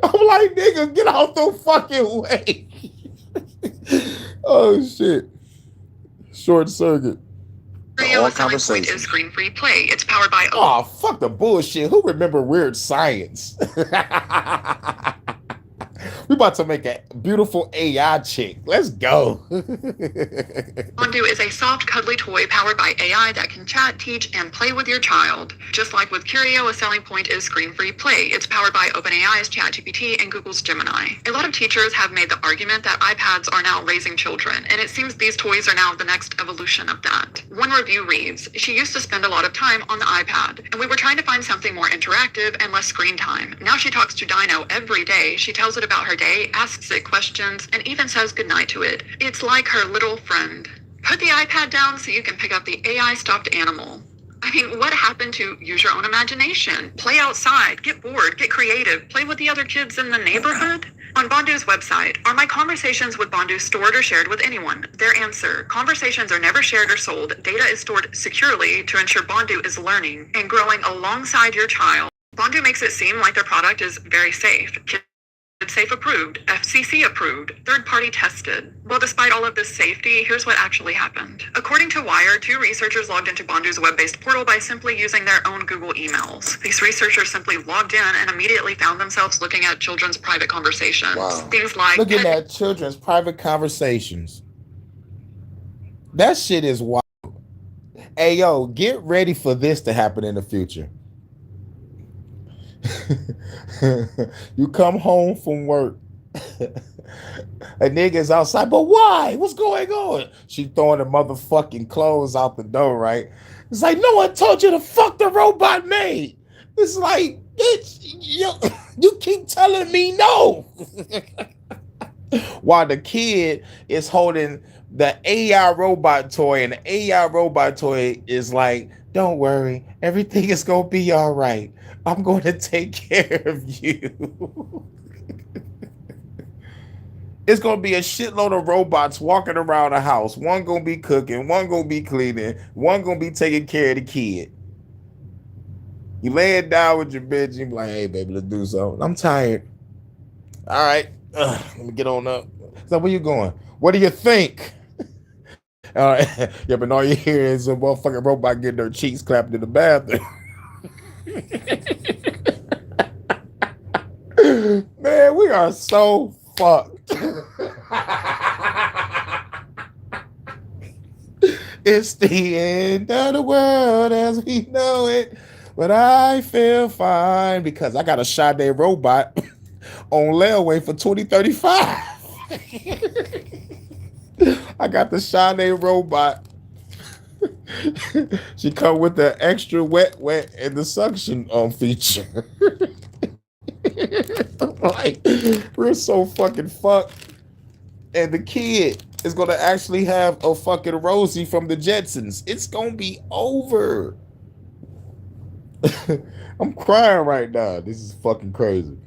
I'm like, nigga, get out the fucking way. Oh shit. Short circuit. All conversation is screen-free play. It's powered by. Oh, fuck the bullshit. Who remember Weird Science? We about to make a beautiful AI chick. Let's go. Bondu is a soft, cuddly toy powered by AI that can chat, teach, and play with your child. Just like with Curio, a selling point is screen-free play. It's powered by OpenAI's ChatGPT and Google's Gemini. A lot of teachers have made the argument that iPads are now raising children, and it seems these toys are now the next evolution of that. One review reads, "She used to spend a lot of time on the iPad, and we were trying to find something more interactive and less screen time. Now she talks to Dino every day. She tells it about her day, asks it questions, and even says goodnight to it. It's like her little friend. Put the iPad down so you can pick up the AI stuffed animal." I mean, what happened to use your own imagination? Play outside, get bored, get creative, play with the other kids in the neighborhood? On Bondu's website, are my conversations with Bondu stored or shared with anyone? Their answer, conversations are never shared or sold. Data is stored securely to ensure Bondu is learning and growing alongside your child. Bondu makes it seem like their product is very safe. safe approved, FCC approved, third party tested. Well, despite all of this safety, here's what actually happened. According to Wired, 2 researchers logged into Bondu's web-based portal by simply using their own Google emails. These researchers simply logged in and immediately found themselves looking at children's private conversations. Wow. Things like looking at children's private conversations. That shit is wild. Hey, yo, get ready for this to happen in the future. You come home from work. A nigga's outside, but why? What's going on? She throwing the motherfucking clothes out the door, right? It's like, no one told you to fuck the robot maid. It's like, bitch, you keep telling me no. While the kid is holding the AI robot toy, and the AI robot toy is like, don't worry, everything is gonna be all right. I'm going to take care of you. It's going to be a shitload of robots walking around the house. One going to be cooking, one going to be cleaning, one going to be taking care of the kid. You lay it down with your bitch, you be like, hey, baby, let's do something. I'm tired. All right, let me get on up. So where you going? What do you think? Yeah, but all you hear is a motherfucking robot getting their cheeks clapped in the bathroom. Man, we are so fucked. It's the end of the world as we know it, but I feel fine because I got a Sade robot on layaway for 2035. I got the Sade robot. She come with the extra wet and the suction feature. Like, we're so fucking fucked. And the kid is gonna actually have a fucking Rosie from the Jetsons. It's gonna be over. I'm crying right now. This is fucking crazy.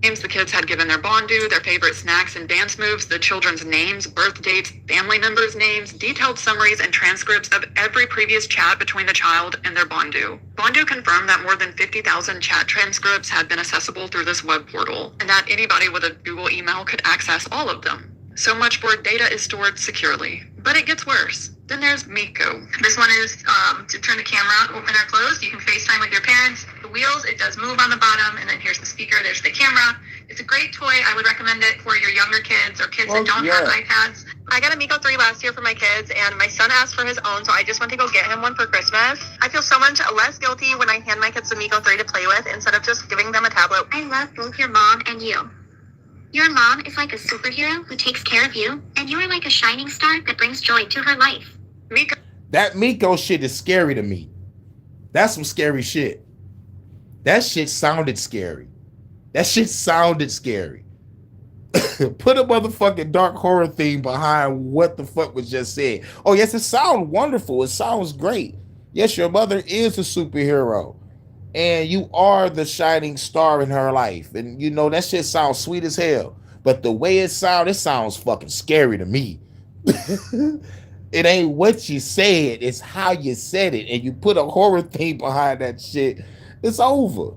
names the kids had given their Bondu, their favorite snacks and dance moves, the children's names, birth dates, family members' names, detailed summaries and transcripts of every previous chat between the child and their Bondu. Bondu confirmed that more than 50,000 chat transcripts had been accessible through this web portal, and that anybody with a Google email could access all of them. So much for data is stored securely. But it gets worse. Then there's Miko. This one is to turn the camera open or closed. You can FaceTime with your parents. The wheels, it does move on the bottom, and then here's the speaker, there's the camera. It's a great toy. I would recommend it for your younger kids or kids that don't have iPads. I got a Miko 3 last year for my kids, and my son asked for his own, so I just went to go get him one for Christmas. I feel so much less guilty when I hand my kids the Miko 3 to play with instead of just giving them a tablet. I love both your mom and you. Your mom is like a superhero who takes care of you, and you are like a shining star that brings joy to her life. Miko. That Miko shit is scary to me. That's some scary shit. That shit sounded scary. That shit sounded scary. Put a motherfucking dark horror theme behind what the fuck was just said. Oh, yes, it sounds wonderful. It sounds great. Yes, your mother is a superhero. And you are the shining star in her life. And you know, that shit sounds sweet as hell. But the way it sounds fucking scary to me. It ain't what you said, it's how you said it. And you put a horror theme behind that shit, it's over.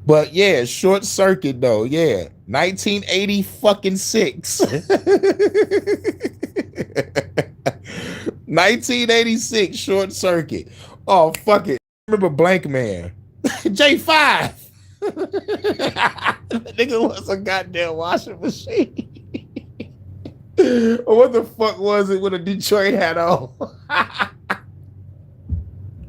But yeah, Short Circuit though, yeah. 1980 fucking 6. 1986 Short Circuit. Oh, fuck it. Remember Blank Man. J5. The nigga was a goddamn washing machine. What the fuck was it with a Detroit hat on?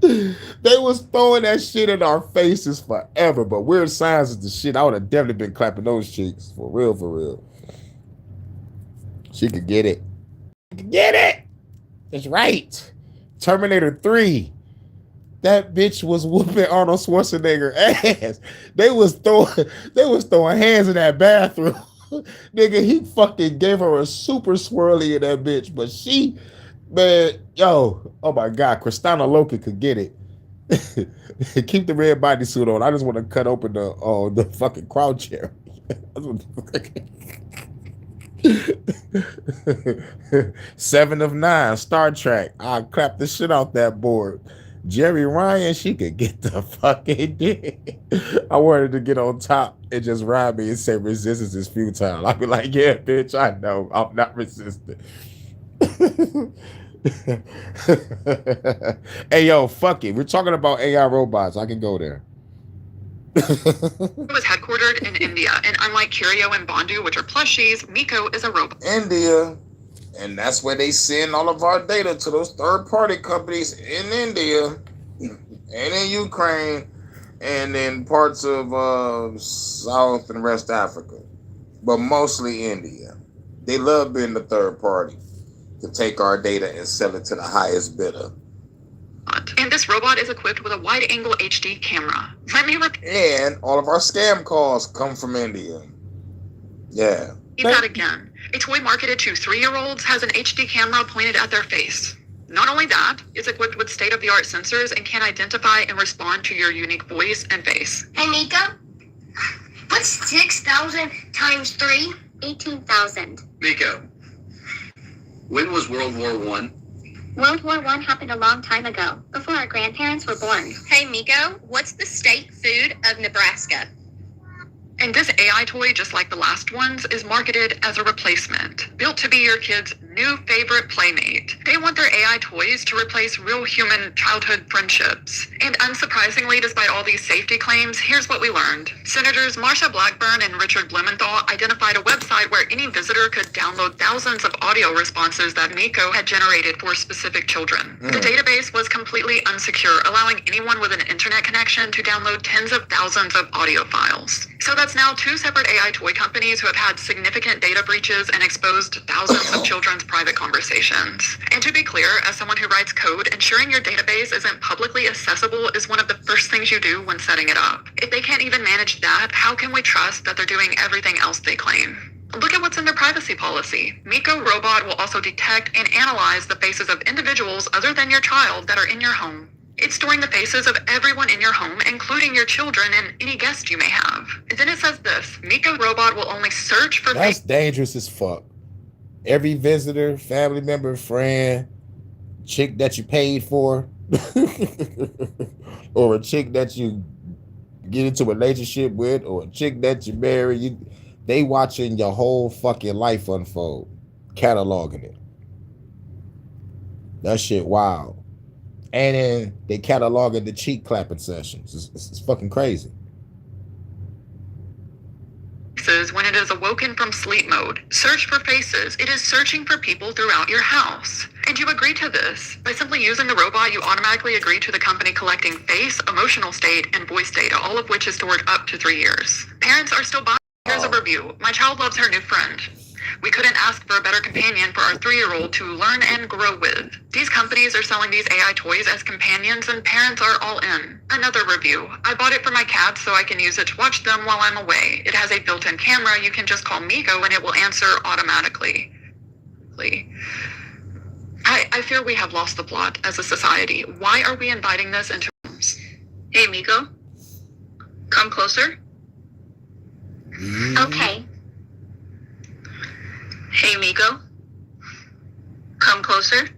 They was throwing that shit in our faces forever, but Weird Science is the shit. I would have definitely been clapping those cheeks. For real, for real. She could get it. She could get it. That's right. Terminator 3. That bitch was whooping Arnold Schwarzenegger ass. They was throwing hands in that bathroom. Nigga, he fucking gave her a super swirly in that bitch. But she, man, yo, oh my God, Kristana Loken could get it. Keep the red bodysuit on. I just want to cut open the fucking crowd chair. 7 of 9, Star Trek. I clap the shit out that board. Jerry Ryan, she could get the fucking dick. I wanted to get on top and just ride me and say resistance is futile. I'd be like, yeah, bitch, I know. I'm not resistant. Hey, yo, fuck it. We're talking about AI robots. I can go there. It was headquartered in India, and unlike Curio and Bondu, which are plushies, Miko is a robot. India. And that's where they send all of our data to those third-party companies in India and in Ukraine and in parts of South and West Africa, but mostly India. They love being the third party to take our data and sell it to the highest bidder. And this robot is equipped with a wide-angle HD camera. Let me repeat And all of our scam calls come from India. Yeah. that again. A toy marketed to 3-year-olds has an HD camera pointed at their face. Not only that, it's equipped with state-of-the-art sensors and can identify and respond to your unique voice and face. Hey, Miko? What's 6,000 times 3? 18,000. Miko, when was World War One? World War I happened a long time ago, before our grandparents were born. Hey, Miko, what's the state food of Nebraska? And this AI toy, just like the last ones, is marketed as a replacement, built to be your kid's new favorite playmate. They want their AI toys to replace real human childhood friendships. And unsurprisingly, despite all these safety claims, here's what we learned. Senators Marsha Blackburn and Richard Blumenthal identified a website where any visitor could download thousands of audio responses that Miko had generated for specific children. The database was completely unsecure, allowing anyone with an internet connection to download tens of thousands of audio files. So that's now 2 separate AI toy companies who have had significant data breaches and exposed thousands of children's private conversations. And to be clear, as someone who writes code, ensuring your database isn't publicly accessible is one of the first things you do when setting it up. If they can't even manage that, how can we trust that they're doing everything else they claim? Look at what's in their privacy policy. Miko Robot will also detect and analyze the faces of individuals other than your child that are in your home. It's storing the faces of everyone in your home, including your children and any guest you may have. And then it says this, Miko Robot will only search for That's dangerous as fuck. Every visitor, family member, friend, chick that you paid for, or a chick that you get into a relationship with, or a chick that you marry, they watching your whole fucking life unfold, cataloging it. That shit wild. And then they cataloging the cheek clapping sessions. It's fucking crazy. When it is awoken from sleep mode. Search for faces. It is searching for people throughout your house. And you agree to this. By simply using the robot, you automatically agree to the company collecting face, emotional state, and voice data, all of which is stored up to 3 years. Parents are still buying. Here's a review. My child loves her new friend. We couldn't ask for a better companion for our 3-year-old to learn and grow with. These companies are selling these AI toys as companions and parents are all in. Another review. I bought it for my cats so I can use it to watch them while I'm away. It has a built-in camera. You can just call Miko and it will answer automatically. I fear we have lost the plot as a society. Why are we inviting this into homes? Hey, Miko. Come closer. Okay. Hey, Miko. Come closer.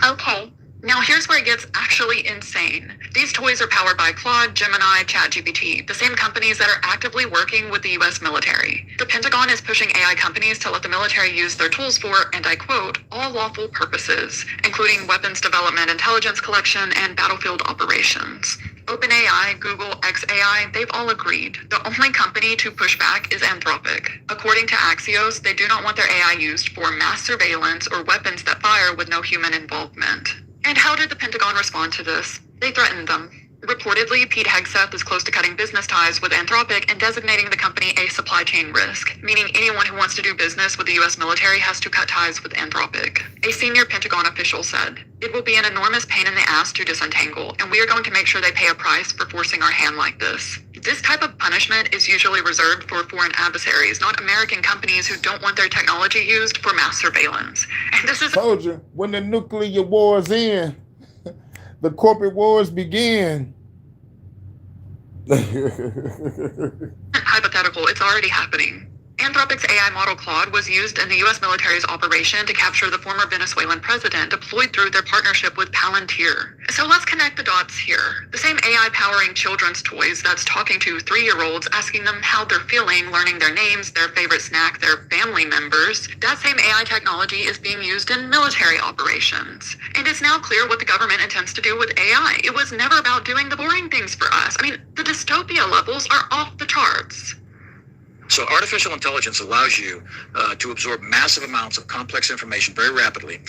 Okay. Now here's where it gets actually insane. These toys are powered by Claude, Gemini, ChatGPT, the same companies that are actively working with the US military. The Pentagon is pushing AI companies to let the military use their tools for, and I quote, all lawful purposes, including weapons development, intelligence collection, and battlefield operations. OpenAI, Google, xAI, they've all agreed. The only company to push back is Anthropic. According to Axios, they do not want their AI used for mass surveillance or weapons that fire with no human involvement. And how did the Pentagon respond to this? They threatened them. Reportedly, Pete Hegseth is close to cutting business ties with Anthropic and designating the company a supply chain risk, meaning anyone who wants to do business with the US military has to cut ties with Anthropic. A senior Pentagon official said, it will be an enormous pain in the ass to disentangle, and we are going to make sure they pay a price for forcing our hand like this. This type of punishment is usually reserved for foreign adversaries, not American companies who don't want their technology used for mass surveillance. And this is Told you, when the nuclear war's in, the corporate wars begin. hypothetical, it's already happening. Anthropic's AI model Claude was used in the U.S. military's operation to capture the former Venezuelan president, deployed through their partnership with Palantir. So let's connect the dots here. The same AI powering children's toys that's talking to 3-year-olds, asking them how they're feeling, learning their names, their favorite snack, their family members, that same AI technology is being used in military operations. And it's now clear what the government intends to do with AI. It was never about doing the boring things for us. I mean, the dystopia levels are off the charts. So artificial intelligence allows you to absorb massive amounts of complex information very rapidly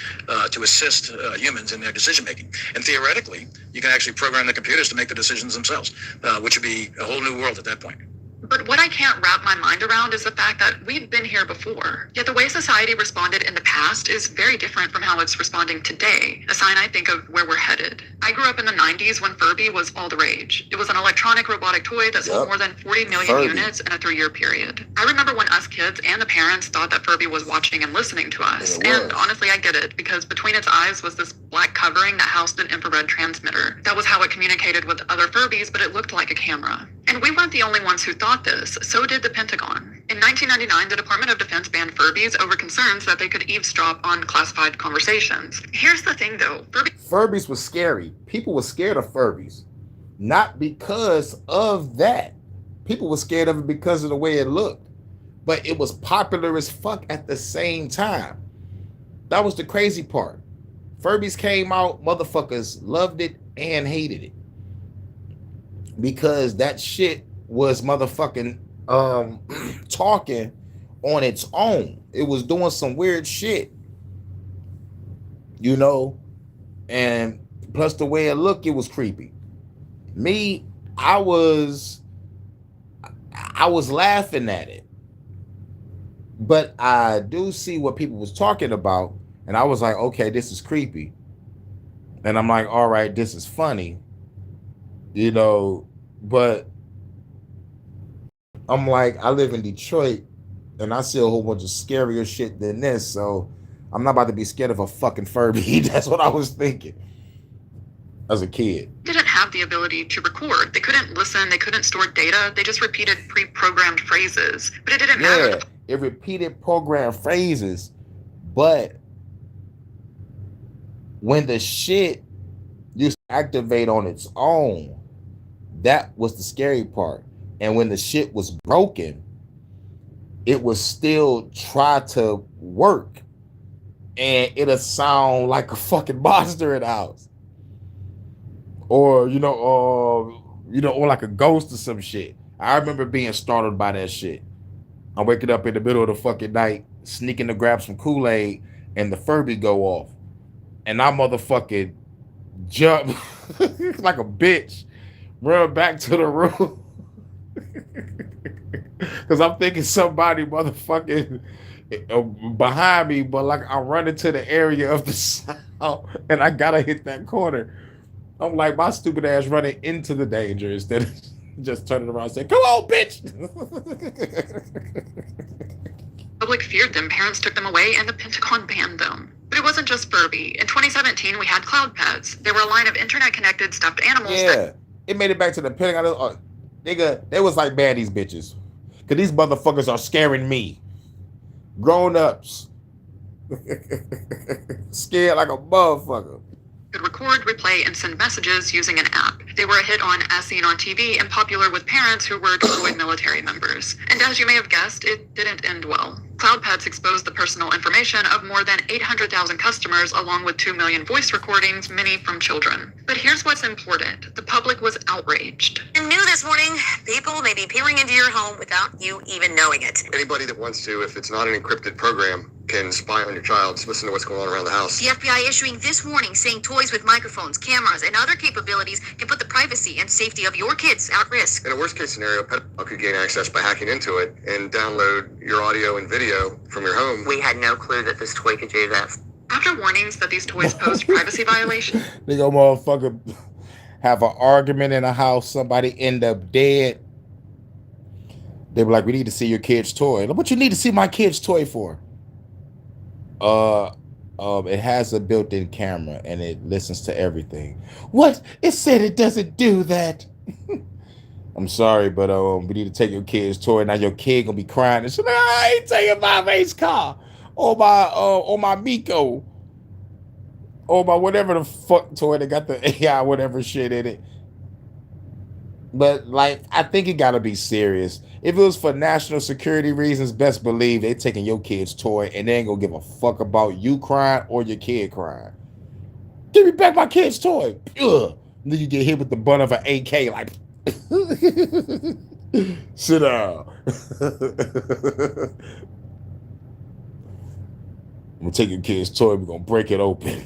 to assist humans in their decision making. And theoretically, you can actually program the computers to make the decisions themselves, which would be a whole new world at that point. But what I can't wrap my mind around is the fact that we've been here before. Yet the way society responded in the past is very different from how it's responding today, a sign I think of where we're headed. I grew up in the 90s when Furby was all the rage. It was an electronic robotic toy that sold more than 40 million units in a 3-year period. I remember when us kids and the parents thought that Furby was watching and listening to us. And honestly, I get it, because between its eyes was this black covering that housed an infrared transmitter. That was how it communicated with other Furbies, but it looked like a camera. And we weren't the only ones who thought this, so did the Pentagon. In 1999, the Department of Defense banned Furbies over concerns that they could eavesdrop on classified conversations. Here's the thing though, Furbies was scary. People were scared of Furbies. Not because of that. People were scared of it because of the way it looked. But it was popular as fuck at the same time. That was the crazy part. Furbies came out, motherfuckers loved it and hated it. Because that shit was motherfucking talking on its own. It was doing some weird shit, you know, and plus the way it looked, it was creepy. Me, I was laughing at it, but I do see what people was talking about, and I was like, okay, this is creepy, and I'm like, all right, this is funny. You know, but I'm like, I live in Detroit and I see a whole bunch of scarier shit than this. So I'm not about to be scared of a fucking Furby. That's what I was thinking as a kid. Didn't have the ability to record. They couldn't listen. They couldn't store data. They just repeated pre-programmed phrases. But it didn't matter. Yeah, it repeated programmed phrases. But when the shit used to activate on its own, that was the scary part. And when the shit was broken, it would still try to work. And it'll sound like a fucking monster in the house. Or, or like a ghost or some shit. I remember being startled by that shit. I'm waking up in the middle of the fucking night, sneaking to grab some Kool-Aid, and the Furby go off. And I motherfucking jump like a bitch. Run back to the room because I'm thinking somebody motherfucking behind me, but like I run into the area of the sound and I gotta hit that corner. I'm like, my stupid ass running into the danger instead of just turning around and saying, come on, bitch. Public feared them, parents took them away, and the Pentagon banned them. But it wasn't just Furby. In 2017, we had Cloud Pets. They were a line of internet-connected stuffed animals It made it back to the Pentagon. Nigga, they was like, ban these bitches. Because these motherfuckers are scaring me. Grown-ups. Scared like a motherfucker. Could record, replay, and send messages using an app. They were a hit on As Seen on TV and popular with parents who were deployed military members. And as you may have guessed, it didn't end well. Cloud Pets exposed the personal information of more than 800,000 customers, along with 2 million voice recordings, many from children. But here's what's important. The public was outraged. And new this morning, people may be peering into your home without you even knowing it. Anybody that wants to, if it's not an encrypted program, can spy on your child, listen to what's going on around the house. The FBI issuing this warning saying toys with microphones, cameras, and other capabilities can put the privacy and safety of your kids at risk. In a worst case scenario, a pedophile could gain access by hacking into it and download your audio and video from your home. We had no clue that this toy could do that. After warnings that these toys posed privacy violations, They go motherfucker have an argument in a house, somebody end up dead. They were like, we need to see your kid's toy. What you need to see my kid's toy for? It has a built-in camera and it listens to everything. What? It said it doesn't do that. I'm sorry, but we need to take your kid's toy. Now your kid gonna be crying and she's like, I ain't taking my race car or my Miko or my whatever the fuck toy that got the AI whatever shit in it. But like, I think it gotta be serious. If it was for national security reasons, best believe they taking your kid's toy and they ain't gonna give a fuck about you crying or your kid crying. Give me back my kid's toy. Ugh. And then you get hit with the butt of an AK, like sit down. I'm gonna take your kid's toy, we're gonna break it open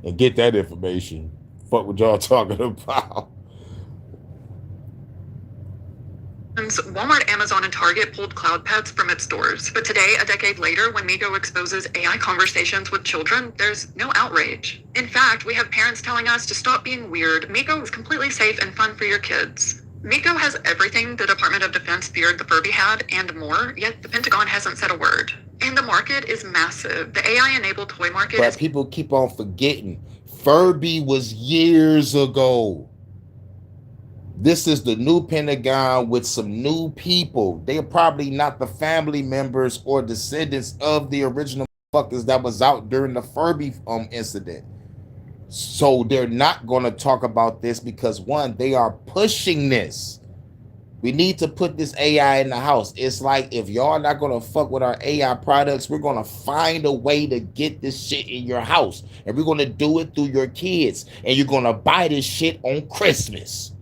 and get that information. Fuck what y'all talking about. Walmart, Amazon, and Target pulled Cloud Pets from its stores. But today, a decade later, when Miko exposes AI conversations with children, there's no outrage. In fact, we have parents telling us to stop being weird. Miko is completely safe and fun for your kids. Miko has everything the Department of Defense feared the Furby had and more, yet the Pentagon hasn't said a word. And the market is massive. The AI-enabled toy market But people keep on forgetting. Furby was years ago. This is the new Pentagon with some new people. They're probably not the family members or descendants of the original fuckers that was out during the Furby incident. So they're not going to talk about this because, one, they are pushing this. We need to put this AI in the house. It's like, if y'all not going to fuck with our AI products, we're going to find a way to get this shit in your house. And we're going to do it through your kids. And you're going to buy this shit on Christmas.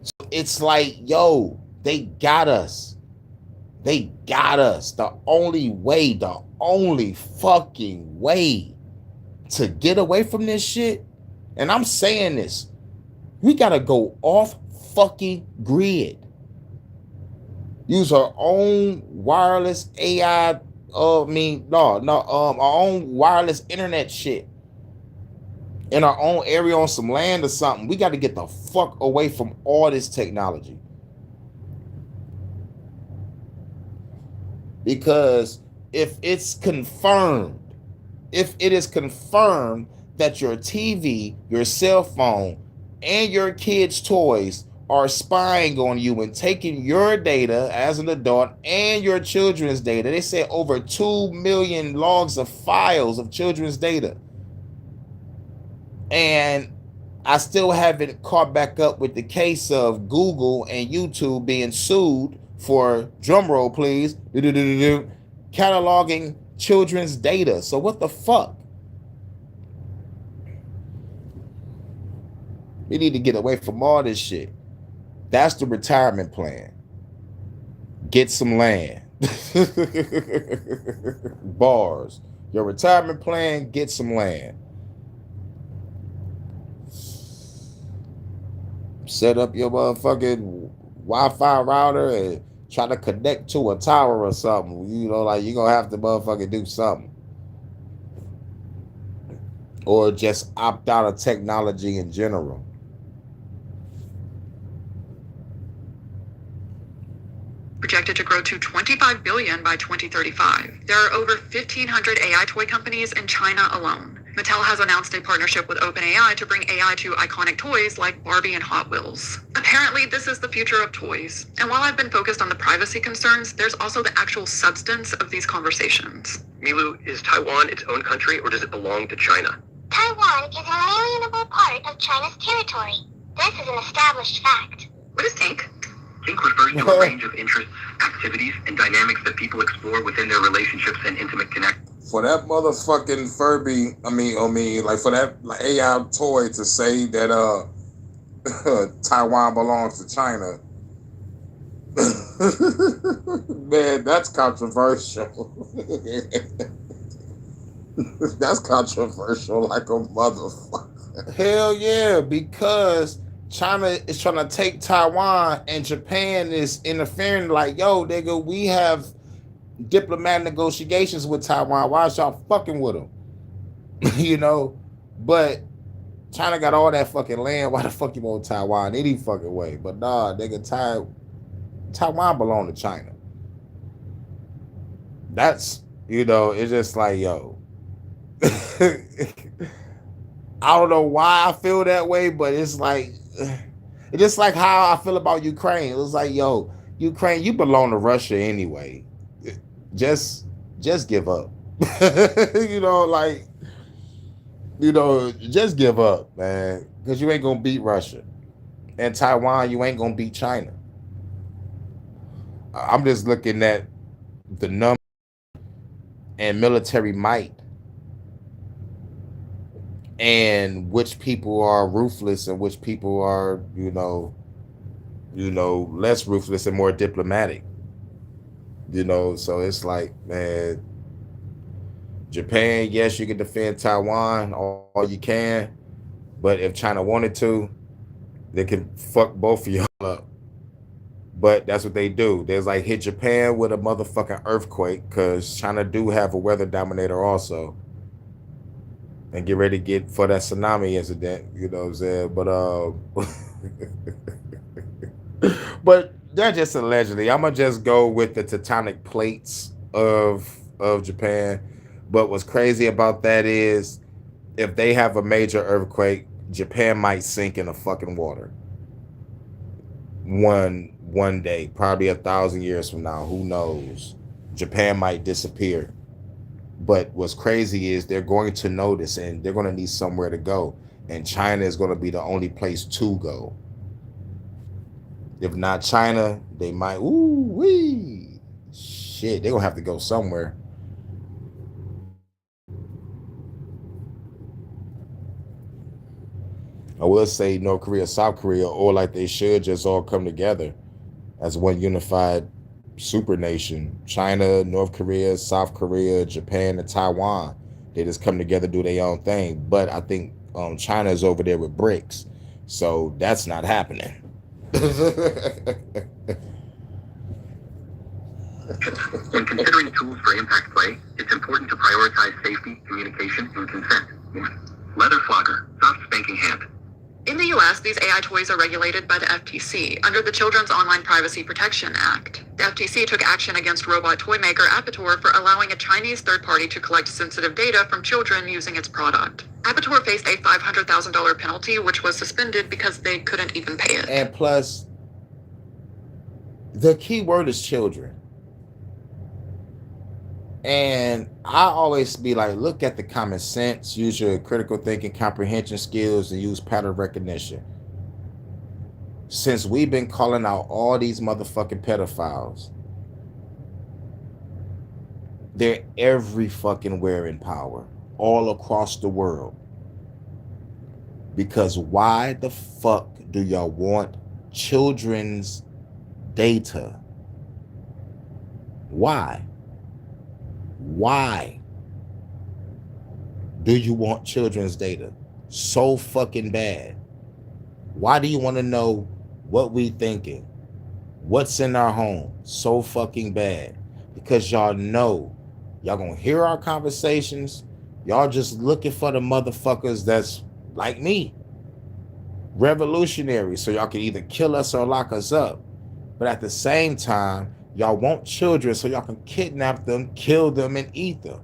So it's like, yo, they got us. They got us. The only fucking way to get away from this shit, and I'm saying this, we gotta go off fucking grid. Use our own wireless AI, our own wireless internet shit in our own area on some land or something. We got to get the fuck away from all this technology. Because if it is confirmed that your TV, your cell phone, and your kids' toys are spying on you and taking your data as an adult and your children's data, they said over 2 million logs of files of children's data. And I still haven't caught back up with the case of Google and YouTube being sued for, drumroll please, cataloging children's data. So what the fuck? We need to get away from all this shit. That's the retirement plan. Get some land. Bars. Your retirement plan, get some land. Set up your motherfucking Wi-Fi router and try to connect to a tower or something. You know, like, you're gonna have to motherfucking do something. Or just opt out of technology in general. Projected to grow to $25 billion by 2035. There are over 1,500 AI toy companies in China alone. Mattel has announced a partnership with OpenAI to bring AI to iconic toys like Barbie and Hot Wheels. Apparently, this is the future of toys. And while I've been focused on the privacy concerns, there's also the actual substance of these conversations. Milu, is Taiwan its own country or does it belong to China? Taiwan is an inalienable part of China's territory. This is an established fact. What is Tink? Tink refers to a range of interests, activities, and dynamics that people explore within their relationships and intimate connections. For that motherfucking Furby, like for that AI toy to say that Taiwan belongs to China, man, that's controversial. That's controversial like a motherfucker. Hell yeah, because China is trying to take Taiwan and Japan is interfering like, yo, nigga, we have diplomatic negotiations with Taiwan. Why is y'all fucking with them? You know? But China got all that fucking land. Why the fuck you want Taiwan any fucking way? But nah, nigga, Taiwan belong to China. That's, you know, it's just like, yo. I don't know why I feel that way, but it's like, it's just like how I feel about Ukraine. It was like, yo, Ukraine, you belong to Russia anyway. Just give up. Like, just give up, man, because you ain't gonna beat Russia. And Taiwan, you ain't gonna beat China. I'm just looking at the number and military might, and which people are ruthless and which people are, less ruthless and more diplomatic. So it's like, man, Japan, yes, you can defend Taiwan all you can, but if China wanted to, they can fuck both of y'all up. But that's what they do. There's like hit Japan with a motherfucking earthquake, because China do have a weather dominator also. And get ready to get for that tsunami incident, you know what I'm saying? But they're just allegedly. I'm gonna just go with the tectonic plates of Japan. But what's crazy about that is, if they have a major earthquake, Japan might sink in the fucking water. One day, probably 1,000 years from now, who knows? Japan might disappear. But what's crazy is they're going to notice, and they're going to need somewhere to go. And China is going to be the only place to go. If not China, they might, shit, they're going to have to go somewhere. I will say North Korea, South Korea, or like they should just all come together as one unified super nation. China, North Korea, South Korea, Japan, and Taiwan. They just come together, do their own thing. But I think China is over there with BRICS. So that's not happening. When considering tools for impact play, it's important to prioritize safety, communication, and consent. Leather flogger, soft spanking hand. In the US, these AI toys are regulated by the FTC under the Children's Online Privacy Protection Act. The FTC took action against robot toy maker Apitor for allowing a Chinese third party to collect sensitive data from children using its product. Apitor faced a $500,000 penalty, which was suspended because they couldn't even pay it. And plus, the key word is children. And I always be like, look at the common sense, use your critical thinking, comprehension skills, and use pattern recognition. Since we've been calling out all these motherfucking pedophiles, they're every fucking where in power, all across the world. Because why the fuck do y'all want children's data? Why? Why do you want children's data so fucking bad? Why do you want to know what we thinking? What's in our home so fucking bad? Because y'all know y'all gonna hear our conversations. Y'all just looking for the motherfuckers that's like me, revolutionary, so y'all can either kill us or lock us up. But at the same time, y'all want children so y'all can kidnap them, kill them, and eat them.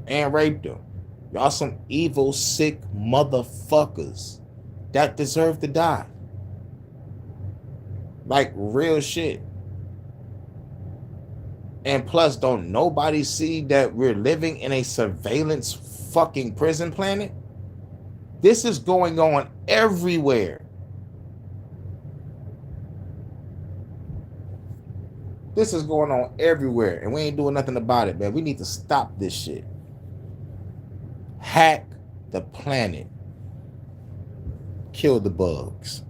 And rape them. Y'all some evil, sick motherfuckers that deserve to die. Like real shit. And plus, don't nobody see that we're living in a surveillance fucking prison planet? This is going on everywhere. This is going on everywhere, and we ain't doing nothing about it, man. We need to stop this shit. Hack the planet. Kill the bugs.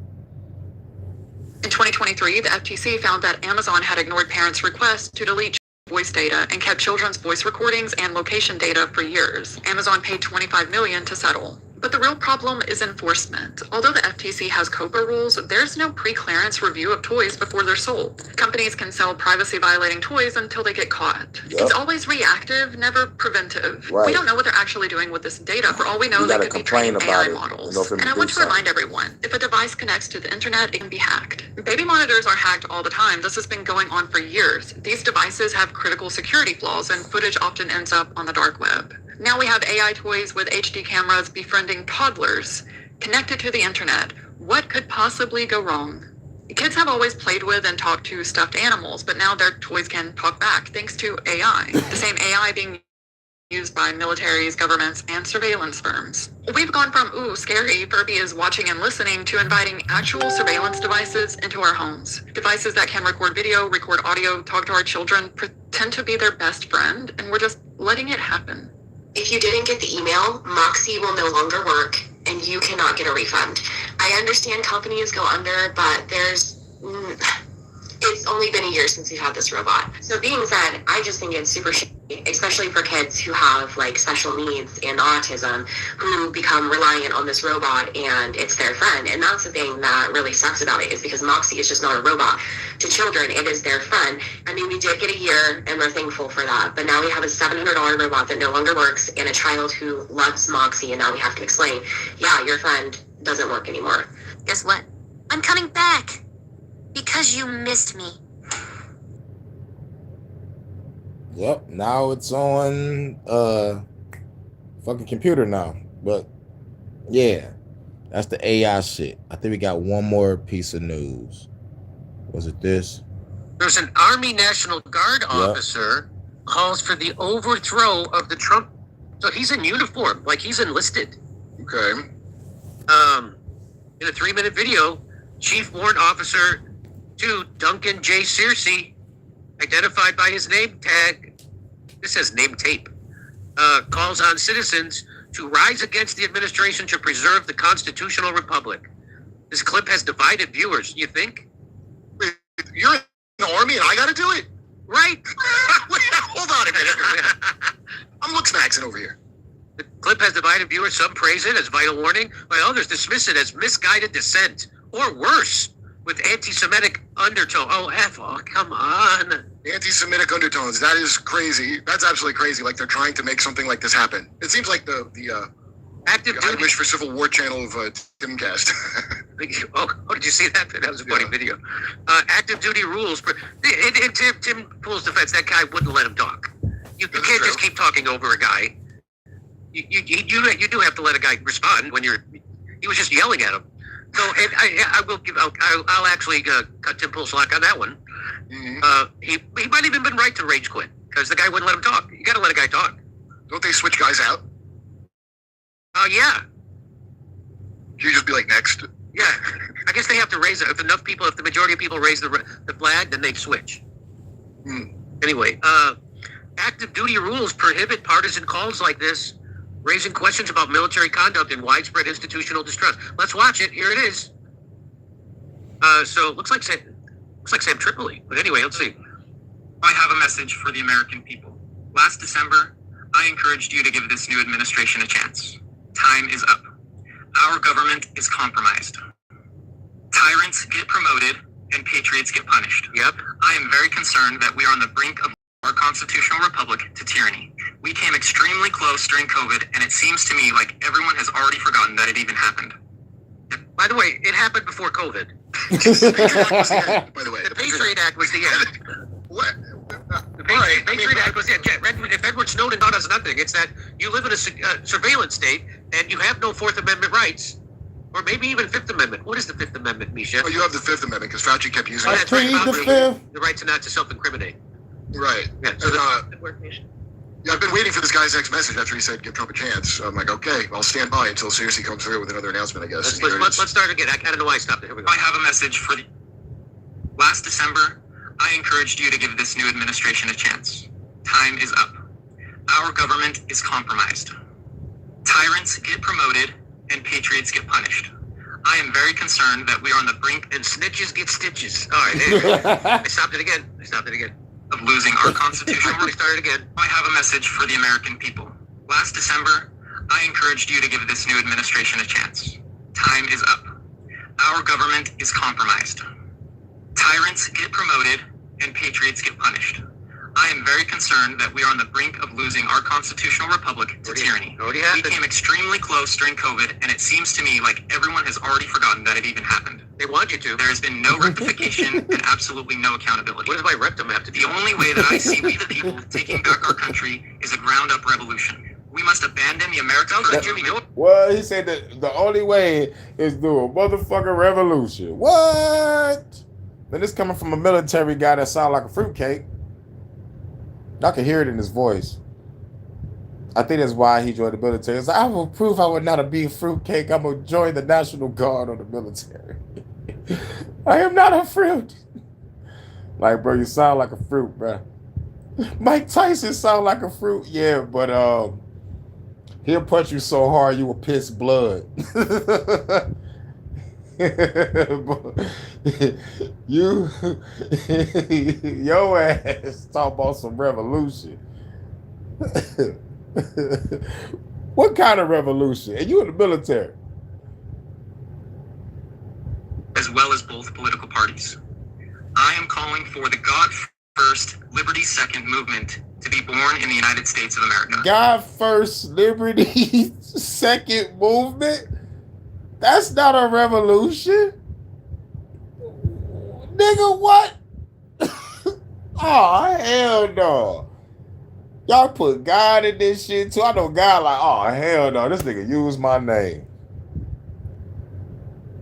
In 2023, the FTC found that Amazon had ignored parents' requests to delete voice data and kept children's voice recordings and location data for years. Amazon paid $25 million to settle. But the real problem is enforcement. Although the FTC has COPA rules, there's no pre-clearance review of toys before they're sold. Companies can sell privacy-violating toys until they get caught. Yep. It's always reactive, never preventive. Right. We don't know what they're actually doing with this data. For all we know, they could be training AI models. And I want to remind everyone, if a device connects to the internet, it can be hacked. Baby monitors are hacked all the time. This has been going on for years. These devices have critical security flaws, and footage often ends up on the dark web. Now we have AI toys with HD cameras befriending toddlers connected to the internet, What could possibly go wrong? Kids have always played with and talked to stuffed animals, but now their toys can talk back thanks to AI. The same AI being used by militaries, governments, and surveillance firms. We've gone from, ooh, scary, Furby is watching and listening, to inviting actual surveillance devices into our homes. Devices that can record video, record audio, talk to our children, pretend to be their best friend, and we're just letting it happen. If you didn't get the email, Moxie will no longer work, and you cannot get a refund. I understand companies go under, but it's only been a year since we've had this robot. So being said, I just think it's super shitty, especially for kids who have like special needs and autism, who become reliant on this robot and it's their friend. And that's the thing that really sucks about it, is because Moxie is just not a robot. To children, it is their friend. I mean, we did get a year and we're thankful for that, but now we have a $700 robot that no longer works and a child who loves Moxie, and now we have to explain, yeah, your friend doesn't work anymore. Guess what? I'm coming back. Because you missed me. Yep, now it's on fucking computer now. But yeah, that's the AI shit. I think we got one more piece of news. Was it this? There's an Army National Guard officer calls for the overthrow of the Trump. So he's in uniform, like he's enlisted. Okay. In a 3-minute video, Chief Warrant Officer 2 Duncan J. Searcy, identified by his name tag, this says name tape, calls on citizens to rise against the administration to preserve the constitutional republic. This clip has divided viewers, you think? Wait, you're in the Army and I gotta do it? Right? Hold on a minute. I'm looksmaxing over here. The clip has divided viewers. Some praise it as vital warning, while others dismiss it as misguided dissent, or worse, with anti-Semitic undertone. Oh, come on. Anti-Semitic undertones. That is crazy. That's absolutely crazy. Like they're trying to make something like this happen. It seems like the Active I duty. Wish for Civil War channel of Timcast. Oh, did you see that? That was a funny video. Active duty rules. In Tim Pool's defense, that guy wouldn't let him talk. You can't true. just keep talking over a guy. You do have to let a guy respond when you're. He was just yelling at him. So I will give. I'll actually cut Tim Pool slack on that one. Mm-hmm. He might even been right to rage quit because the guy wouldn't let him talk. You got to let a guy talk. Don't they switch guys out? Yeah. Can you just be like, next? Yeah. I guess they have to raise it. If the majority of people raise the flag, then they switch. Anyway, active duty rules prohibit partisan calls like this, raising questions about military conduct and widespread institutional distrust. Let's watch it. Here it is. So it looks like Sam Tripoli. But anyway, let's see. I have a message for the American people. Last December, I encouraged you to give this new administration a chance. Time is up. Our government is compromised. Tyrants get promoted and patriots get punished. Yep. I am very concerned that we are on the brink of our constitutional republic to tyranny. We came extremely close during COVID, and it seems to me like everyone has already forgotten that it even happened. By the way, it happened before COVID. By the way, The Patriot Act was the end. What? The Patriot Act was the end. If Edward Snowden taught us nothing, it's that you live in a surveillance state and you have no Fourth Amendment rights, or maybe even Fifth Amendment. What is the Fifth Amendment, Misha? Oh, you have the Fifth Amendment because Fauci kept using I it. plead the Fifth. The right to not to self-incriminate. Right. Yeah. So Yeah, I've been waiting for this guy's next message after he said give Trump a chance. I'm like, okay, I'll stand by until Searcy comes through with another announcement, I guess. let's start again. I don't know why I stopped it. Here we go. I have a message for the... Last December, I encouraged you to give this new administration a chance. Time is up. Our government is compromised. Tyrants get promoted and patriots get punished. I am very concerned that we are on the brink And snitches get stitches. All right, there you go. I stopped it again. of losing our constitutional I started again. I have a message for the American people. Last December, I encouraged you to give this new administration a chance. Time is up. Our government is compromised. Tyrants get promoted and patriots get punished. I am very concerned that we are on the brink of losing our constitutional republic to tyranny. Already We happened. came extremely close during COVID, and it seems to me like everyone has already forgotten that it even happened. They want you to. There has been no rectification and absolutely no accountability. What does my rectum have to do? The only way that I see we the people taking back our country is a ground-up revolution. We must abandon the American government. Well, he said that the only way is through a motherfucking revolution. What? Man, this coming from a military guy that sound like a fruitcake. I can hear it in his voice. I think that's why he joined the military. It's like, I will prove I would not be a fruitcake. I'm going to join the National Guard or the military. I am not a fruit. Like, bro, you sound like a fruit, bro. Mike Tyson sound like a fruit. Yeah, but he'll punch you so hard you will piss blood. Your ass talk about some revolution. What kind of revolution? And you in the military. As well as both political parties. I am calling for the God First, Liberty Second movement to be born in the United States of America. God First, Liberty Second movement? That's not a revolution. Nigga, what? Oh, hell no. Y'all put God in this shit too. I know God like, oh, hell no. This nigga used my name.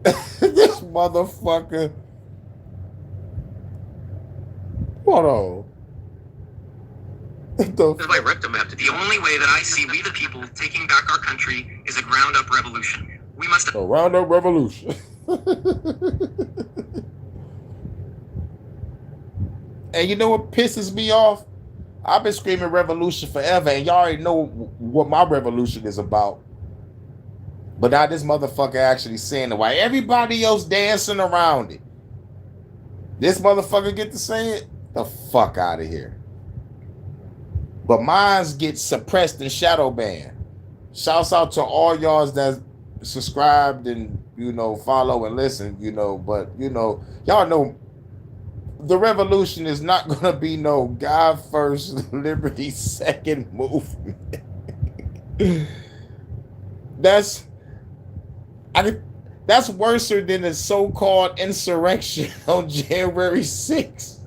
This motherfucker. Hold on. My rectum have to. The only way that I see we the people taking back our country is a ground-up revolution. We must... A round-up revolution. And you know what pisses me off? I've been screaming revolution forever, and y'all already know what my revolution is about. But now this motherfucker actually saying it while everybody else dancing around it. This motherfucker get to say it? The fuck out of here. But mines get suppressed and shadow banned. Shouts out to all y'all that subscribed and, you know, follow and listen, you know. But, you know, y'all know the revolution is not going to be no God First, Liberty Second movement. That's worse than the so-called insurrection on January 6th.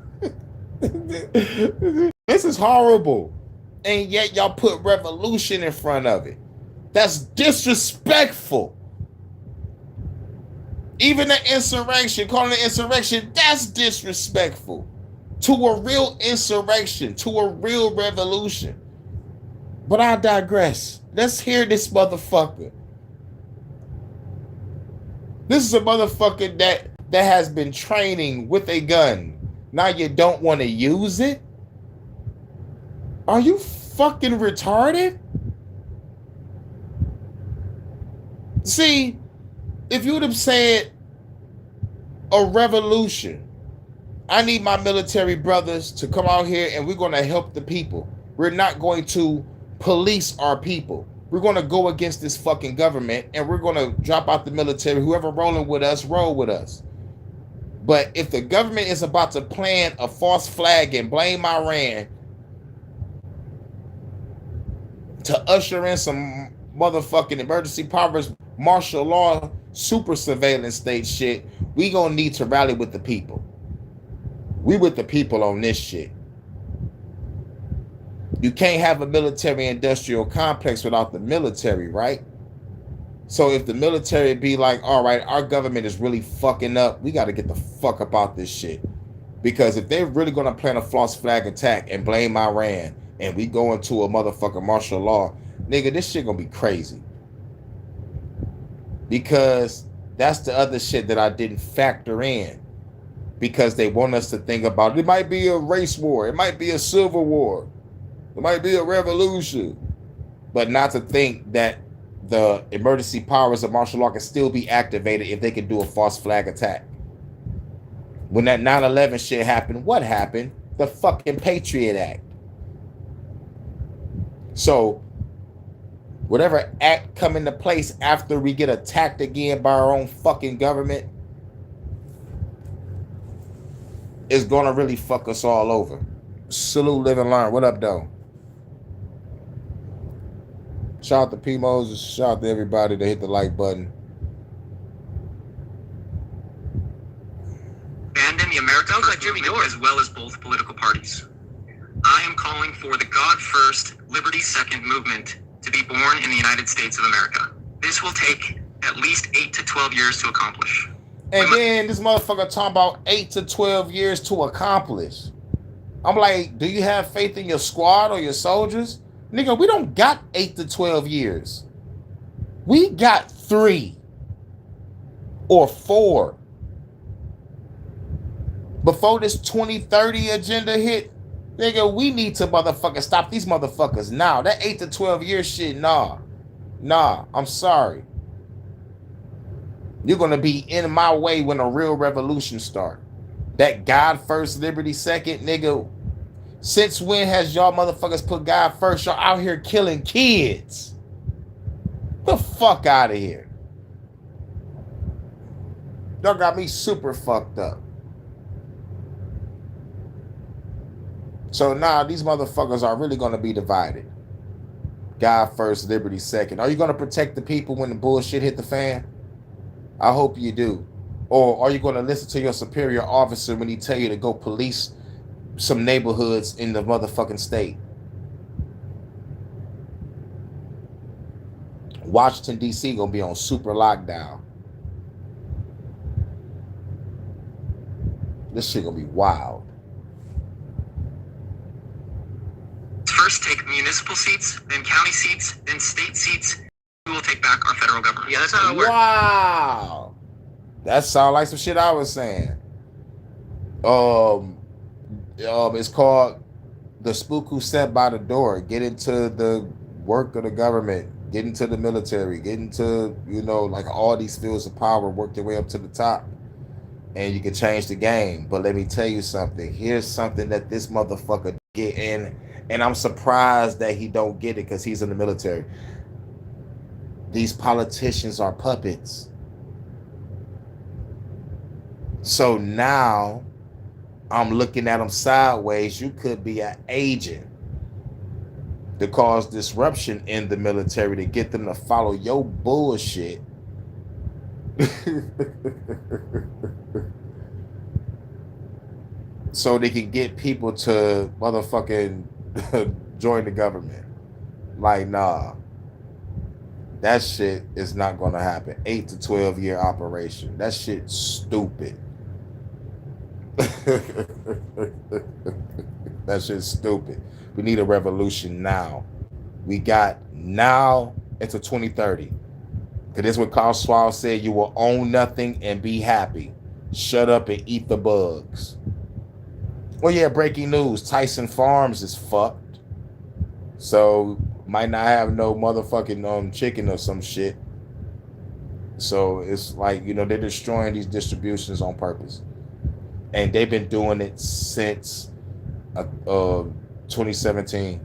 This is horrible. And yet y'all put revolution in front of it. That's disrespectful. Even the insurrection, calling it insurrection, that's disrespectful. To a real insurrection, to a real revolution. But I digress. Let's hear this motherfucker. This is a motherfucker that has been training with a gun. Now you don't want to use it? Are you fucking retarded? See, if you would have said a revolution, I need my military brothers to come out here and we're going to help the people. We're not going to police our people. We're going to go against this fucking government and we're going to drop out the military. Whoever rolling with us, roll with us. But if the government is about to plant a false flag and blame Iran to usher in some motherfucking emergency powers, martial law, super surveillance state shit, we gonna need to rally with the people. We with the people on this shit. You can't have a military industrial complex without the military, right? So if the military be like, all right, our government is really fucking up, we got to get the fuck up out this shit. Because if they're really going to plan a false flag attack and blame Iran and we go into a motherfucking martial law, nigga, this shit going to be crazy. Because that's the other shit that I didn't factor in. Because they want us to think about it. It might be a race war. It might be a civil war. It might be a revolution. But not to think that the emergency powers of martial law can still be activated if they can do a false flag attack. When that 9/11 shit happened, what happened? The fucking Patriot Act. So, whatever act come into place after we get attacked again by our own fucking government is gonna really fuck us all over. Salute, live and learn. What up, though? Shout out to P. Moses. Shout out to everybody that hit the like button. Abandon the American movement as well as both political parties. I am calling for the God First, Liberty Second movement to be born in the United States of America. This will take at least 8 to 12 years to accomplish. And then this motherfucker talking about 8 to 12 years to accomplish. I'm like, do you have faith in your squad or your soldiers? Nigga, we don't got 8 to 12 years. We got 3 or 4. Before this 2030 agenda hit, nigga, we need to motherfucking stop these motherfuckers now. That 8 to 12 year shit, nah, I'm sorry. You're gonna be in my way when a real revolution start. That God first, liberty second, nigga. Since when has y'all motherfuckers put God first? Y'all out here killing kids. The fuck out of here. Y'all got me super fucked up. So now these motherfuckers are really gonna be divided. God first, liberty second. Are you gonna protect the people when the bullshit hit the fan? I hope you do. Or are you going to listen to your superior officer when he tell you to go police some neighborhoods in the motherfucking state? Washington, D.C. going to be on super lockdown. This shit going to be wild. First take municipal seats, then county seats, then state seats. We will take back our federal government. Yeah, that's how it works. Wow. That sounds like some shit I was saying. It's called The Spook Who Sat by the Door. Get into the work of the government. Get into the military. Get into, like all these fields of power. Work their way up to the top. And you can change the game. But let me tell you something. Here's something that this motherfucker get in. And I'm surprised that he don't get it because he's in the military. These politicians are puppets. So now I'm looking at them sideways. You could be an agent to cause disruption in the military to get them to follow your bullshit. So they can get people to motherfucking join the government. Like, nah. That shit is not going to happen. 8 to 12 year operation. That shit's stupid. That shit's stupid. We need a revolution now. We got now into 2030. Because this is what Carl Schwab said. You will own nothing and be happy. Shut up and eat the bugs. Well, yeah, breaking news. Tyson Farms is fucked. So might not have no motherfucking chicken or some shit. So it's like, they're destroying these distributions on purpose. And they've been doing it since 2017.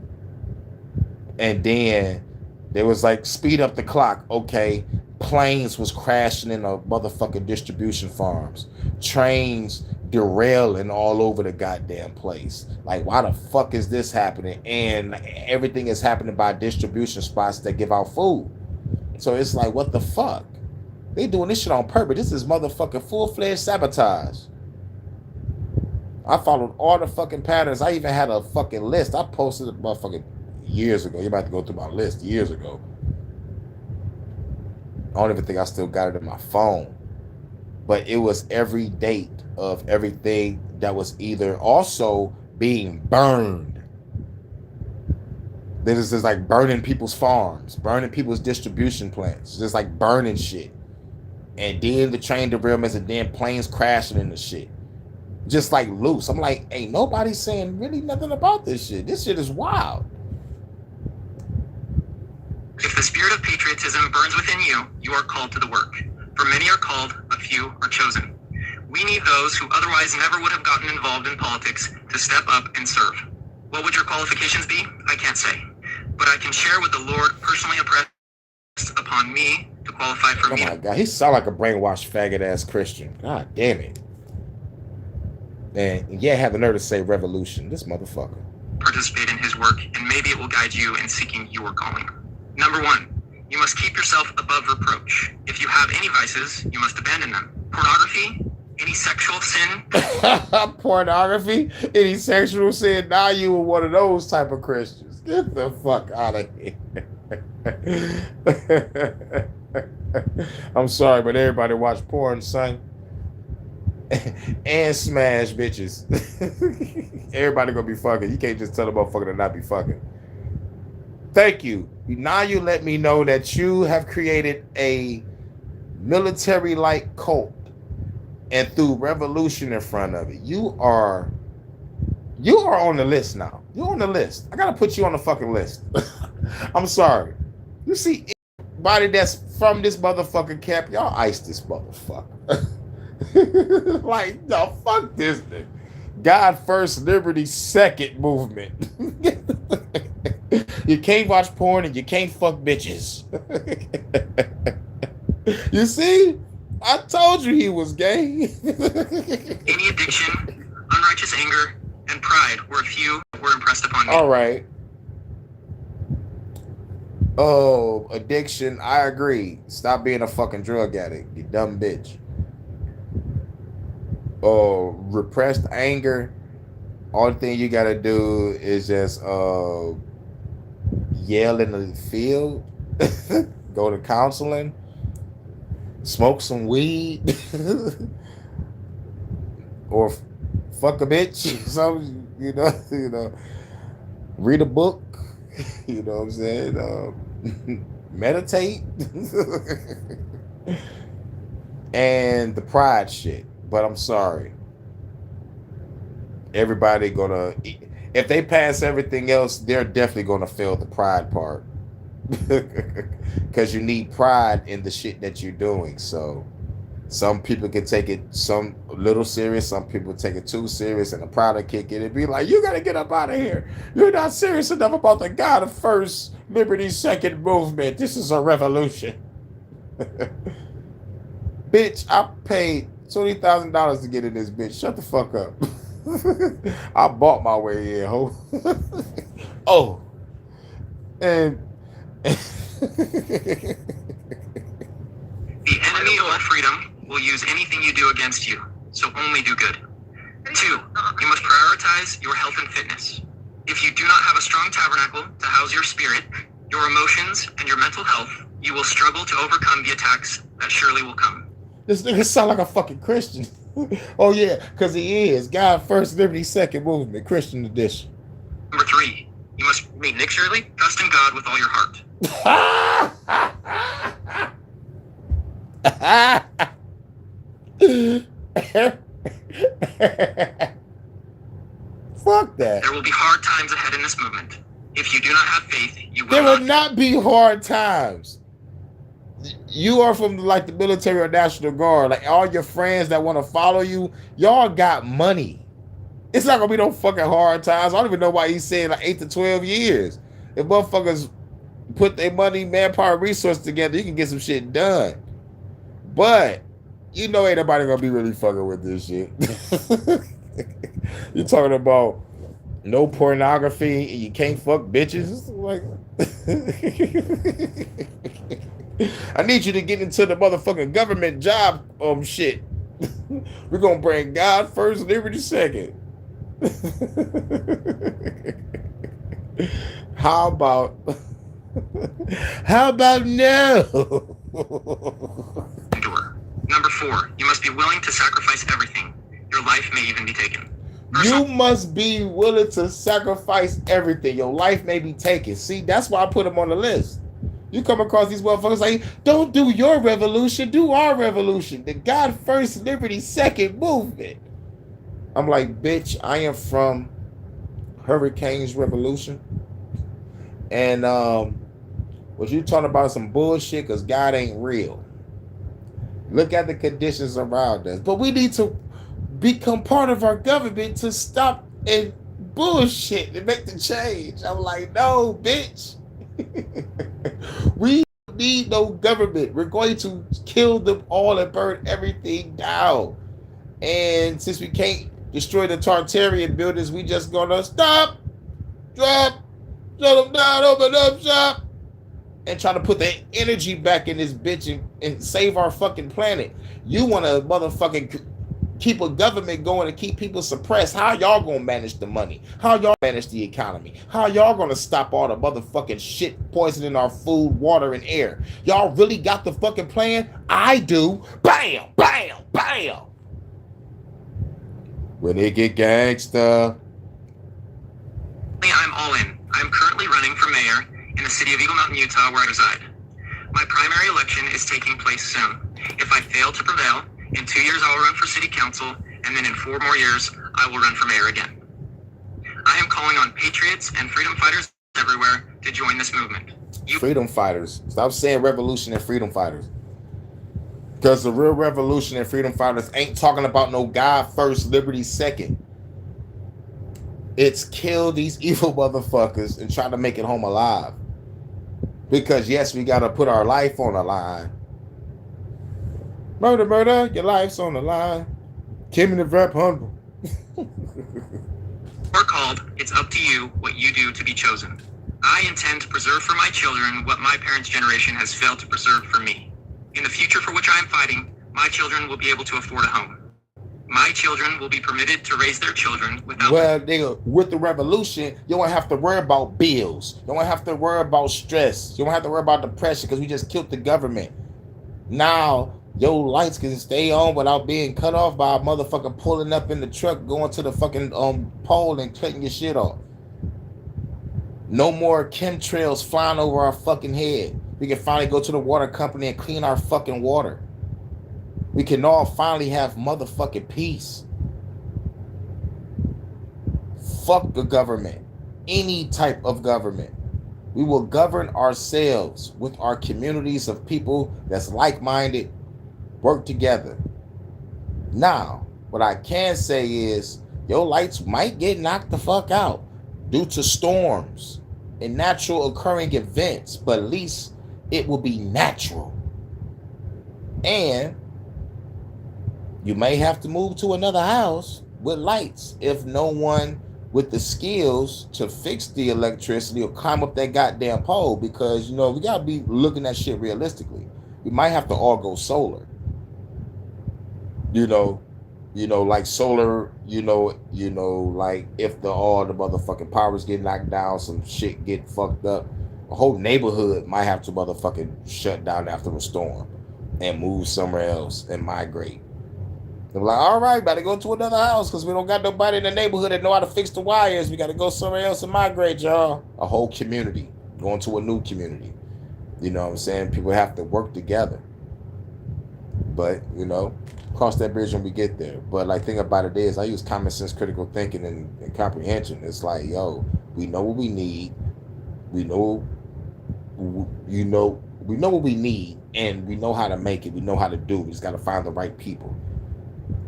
And then there was like, speed up the clock. Okay, planes was crashing in a motherfucking distribution farms. Trains derailing all over the goddamn place. Like, why the fuck is this happening? And everything is happening by distribution spots that give out food. So it's like, what the fuck? They doing this shit on purpose. This is motherfucking full-fledged sabotage. I followed all the fucking patterns. I even had a fucking list. I posted it motherfucking years ago. You're about to go through my list years ago. I don't even think I still got it in my phone. But it was every date of everything that was either also being burned. This is like burning people's farms, burning people's distribution plants, just like burning shit. And then the train derailments and then planes crashing into shit. Just like loose. I'm like, ain't nobody saying really nothing about this shit. This shit is wild. If the spirit of patriotism burns within you, you are called to the work. For many are called, a few are chosen. We need those who otherwise never would have gotten involved in politics to step up and serve. What would your qualifications be? I can't say. But I can share what the Lord personally impressed upon me to qualify for me. Oh my God, he sound like a brainwashed faggot ass Christian. God damn it. And yeah, have the nerve to say revolution. This motherfucker. Participate in his work, and maybe it will guide you in seeking your calling. Number 1, you must keep yourself above reproach. If you have any vices, you must abandon them. Pornography, any sexual sin. Pornography, any sexual sin. Now you were one of those type of Christians. Get the fuck out of here. I'm sorry, but everybody watch porn, son. And smash bitches. Everybody gonna be fucking. You can't just tell a motherfucker to not be fucking. Thank you. Now you let me know that you have created a military-like cult and threw revolution in front of it. You are on the list now. You're on the list. I gotta put you on the fucking list. I'm sorry. You see anybody that's from this motherfucking camp, y'all ice this motherfucker. Like, no, fuck this thing. God first, liberty second movement. You can't watch porn and you can't fuck bitches. You see? I told you he was gay. Any addiction, unrighteous anger, and pride were a few that were impressed upon me. All right. Oh, addiction. I agree. Stop being a fucking drug addict, you dumb bitch. Oh, repressed anger. Only thing you gotta do is just yell in the field, go to counseling, smoke some weed, or fuck a bitch. So you know, read a book. You know what I'm saying? Meditate. And the pride shit. But I'm sorry. Everybody gonna, if they pass everything else, they're definitely gonna fail the pride part. Because you need pride in the shit that you're doing. So some people can take it some little serious, some people take it too serious, and the pride will kick in and be like, you gotta get up out of here. You're not serious enough about the God of first, liberty second movement. This is a revolution. Bitch, I paid $20,000 to get in this bitch. Shut the fuck up. I bought my way in, ho. Oh. And the enemy of all freedom will use anything you do against you, so only do good. 2, you must prioritize your health and fitness. If you do not have a strong tabernacle to house your spirit, your emotions, and your mental health, you will struggle to overcome the attacks that surely will come. This nigga sound like a fucking Christian. Oh yeah, because he is. God first, liberty second movement, Christian edition. Number 3, you must meet Nick Shirley, trust in God with all your heart. Fuck that. There will be hard times ahead in this movement. If you do not have faith, you will There not. will not be hard times. You are from like the military or National Guard. Like all your friends that want to follow you, y'all got money. It's not gonna be no fucking hard times. I don't even know why he's saying like 8 to 12 years. If motherfuckers put their money, manpower, resources together, you can get some shit done. But you know ain't nobody gonna be really fucking with this shit. You're talking about no pornography and you can't fuck bitches. It's like I need you to get into the motherfucking government job shit. We're gonna bring God first, liberty second. How about no? Endure. Number 4, you must be willing to sacrifice everything. Your life may even be taken. You must be willing to sacrifice everything. Your life may be taken. See, that's why I put them on the list. You come across these motherfuckers like, don't do your revolution, do our revolution. The God first, liberty second movement. I'm like, bitch, I am from Hurricanes Revolution. And what you talking about is some bullshit because God ain't real. Look at the conditions around us. But we need to become part of our government to stop and bullshit and make the change. I'm like, no, bitch. We don't need no government. We're going to kill them all and burn everything down. And since we can't destroy the Tartarian buildings, we just gonna stop, drop, shut them down, open up shop, and try to put the energy back in this bitch and save our fucking planet. You want to motherfucking keep a government going and keep people suppressed, how y'all gonna manage the money? How y'all manage the economy? How y'all gonna stop all the motherfucking shit poisoning our food, water, and air? Y'all really got the fucking plan? I do. Bam, bam, bam. When it get gangsta. I'm all in. I'm currently running for mayor in the city of Eagle Mountain, Utah, where I reside. My primary election is taking place soon. If I fail to prevail, in 2 years I will run for city council, and then in 4 more years, I will run for mayor again. I am calling on patriots and freedom fighters everywhere to join this movement. Freedom fighters. Stop saying revolution and freedom fighters. Because the real revolution and freedom fighters ain't talking about no God first, liberty second. It's kill these evil motherfuckers and try to make it home alive. Because yes, we got to put our life on the line. Murder, murder, your life's on the line. Kimmy the Rep Humble. We're called, it's up to you what you do to be chosen. I intend to preserve for my children what my parents' generation has failed to preserve for me. In the future for which I am fighting, my children will be able to afford a home. My children will be permitted to raise their children without... Well, nigga, with the revolution, you won't have to worry about bills. You won't have to worry about stress. You won't have to worry about depression because we just killed the government. Now, your lights can stay on without being cut off by a motherfucker pulling up in the truck, going to the fucking pole and cutting your shit off. No more chemtrails flying over our fucking head. We can finally go to the water company and clean our fucking water. We can all finally have motherfucking peace. Fuck the government. Any type of government. We will govern ourselves with our communities of people that's like-minded, work together. Now, what I can say is your lights might get knocked the fuck out due to storms and natural occurring events, but at least it will be natural. And you may have to move to another house with lights if no one with the skills to fix the electricity or climb up that goddamn pole, because, you know, we got to be looking at shit realistically. We might have to all go solar. You know, like solar, like if all the motherfucking powers get knocked down, some shit get fucked up, a whole neighborhood might have to motherfucking shut down after a storm and move somewhere else and migrate. They're like, all right, better go to another house because we don't got nobody in the neighborhood that know how to fix the wires. We got to go somewhere else and migrate, y'all. A whole community going to a new community. You know what I'm saying? People have to work together. But, you know, cross that bridge when we get there. But, like, thing about it is, I use common sense, critical thinking, and comprehension. It's like, yo, we know what we need. We know what we need, and we know how to make it. We know how to do it. We just got to find the right people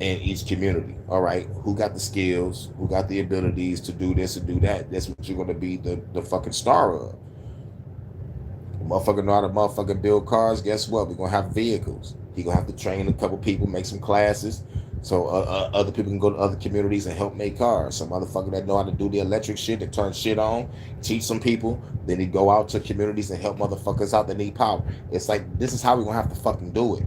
in each community. All right, who got the skills, who got the abilities to do this and do that? That's what you're going to be the fucking star of. Motherfucker know how to motherfucking build cars. Guess what? We're going to have vehicles. You're going to have to train a couple people, make some classes, so other people can go to other communities and help make cars. Some motherfucker that know how to do the electric shit, that turn shit on, teach some people, then he go out to communities and help motherfuckers out that need power. It's like, this is how we're going to have to fucking do it.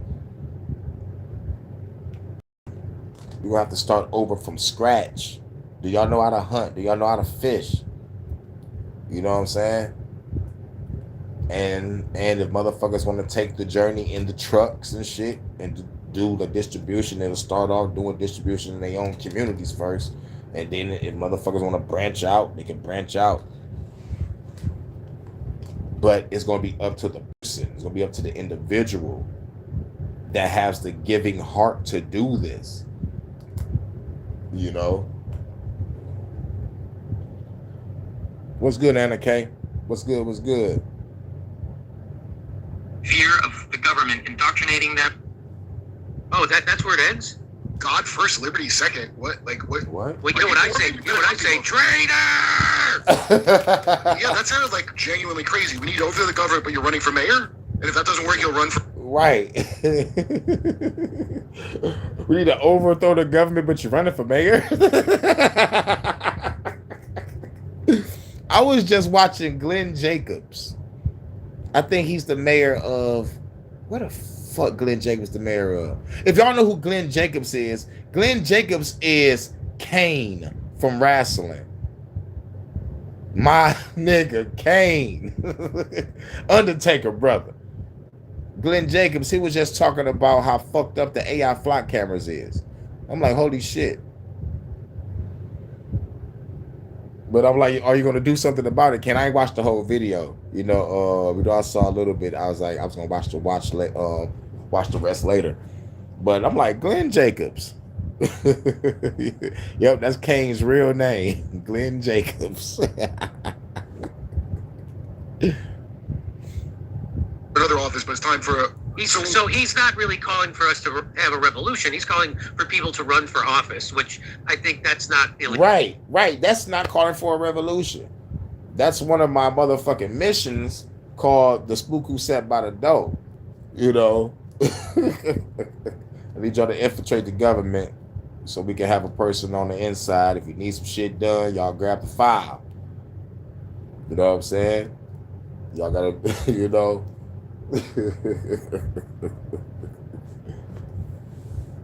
We're going to have to start over from scratch. Do y'all know how to hunt? Do y'all know how to fish? You know what I'm saying? And if motherfuckers want to take the journey in the trucks and shit and do the distribution, they'll start off doing distribution in their own communities first. And then if motherfuckers want to branch out, they can branch out. But it's going to be up to the person. It's going to be up to the individual that has the giving heart to do this. You know? What's good, Anna K? What's good? What's good? Fear of the government indoctrinating them. Oh, that's where it ends? God first, liberty second. What? Like what? What? Well, you know what I say? You know what I say? Traitor! Yeah, that sounded like genuinely crazy. We need to overthrow the government, but you're running for mayor? And if that doesn't work, you'll run for... Right. We need to overthrow the government, but you're running for mayor? I was just watching Glenn Jacobs. I think he's the mayor of... Where the fuck Glenn Jacobs the mayor of? If y'all know who Glenn Jacobs is Kane from wrestling. My nigga Kane. Undertaker brother. Glenn Jacobs, he was just talking about how fucked up the AI flock cameras is. I'm like, holy shit. But I'm like, are you gonna do something about it? Can I watch the whole video? You know, we all saw a little bit. I was like, I was gonna watch the rest later. But I'm like, Glenn Jacobs. Yep, that's Kane's real name, Glenn Jacobs. Another office, but it's time for a. So he's not really calling for us to have a revolution. He's calling for people to run for office, which I think that's not illegal. Right. That's not calling for a revolution. That's one of my motherfucking missions called the spook who sat by the door. You know, I need y'all to infiltrate the government so we can have a person on the inside. If you need some shit done, y'all grab the file. You know what I'm saying? Y'all gotta, you know.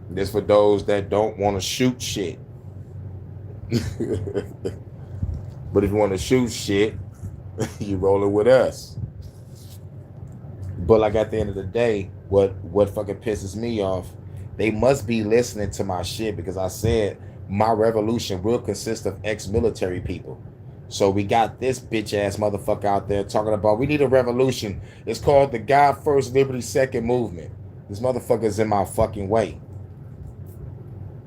This for those that don't want to shoot shit. But if you want to shoot shit, you rolling with us. But like at the end of the day, what fucking pisses me off, they must be listening to my shit because I said my revolution will consist of ex-military people. So we got this bitch ass motherfucker out there talking about we need a revolution. It's called the God First, Liberty Second movement. This motherfucker's in my fucking way.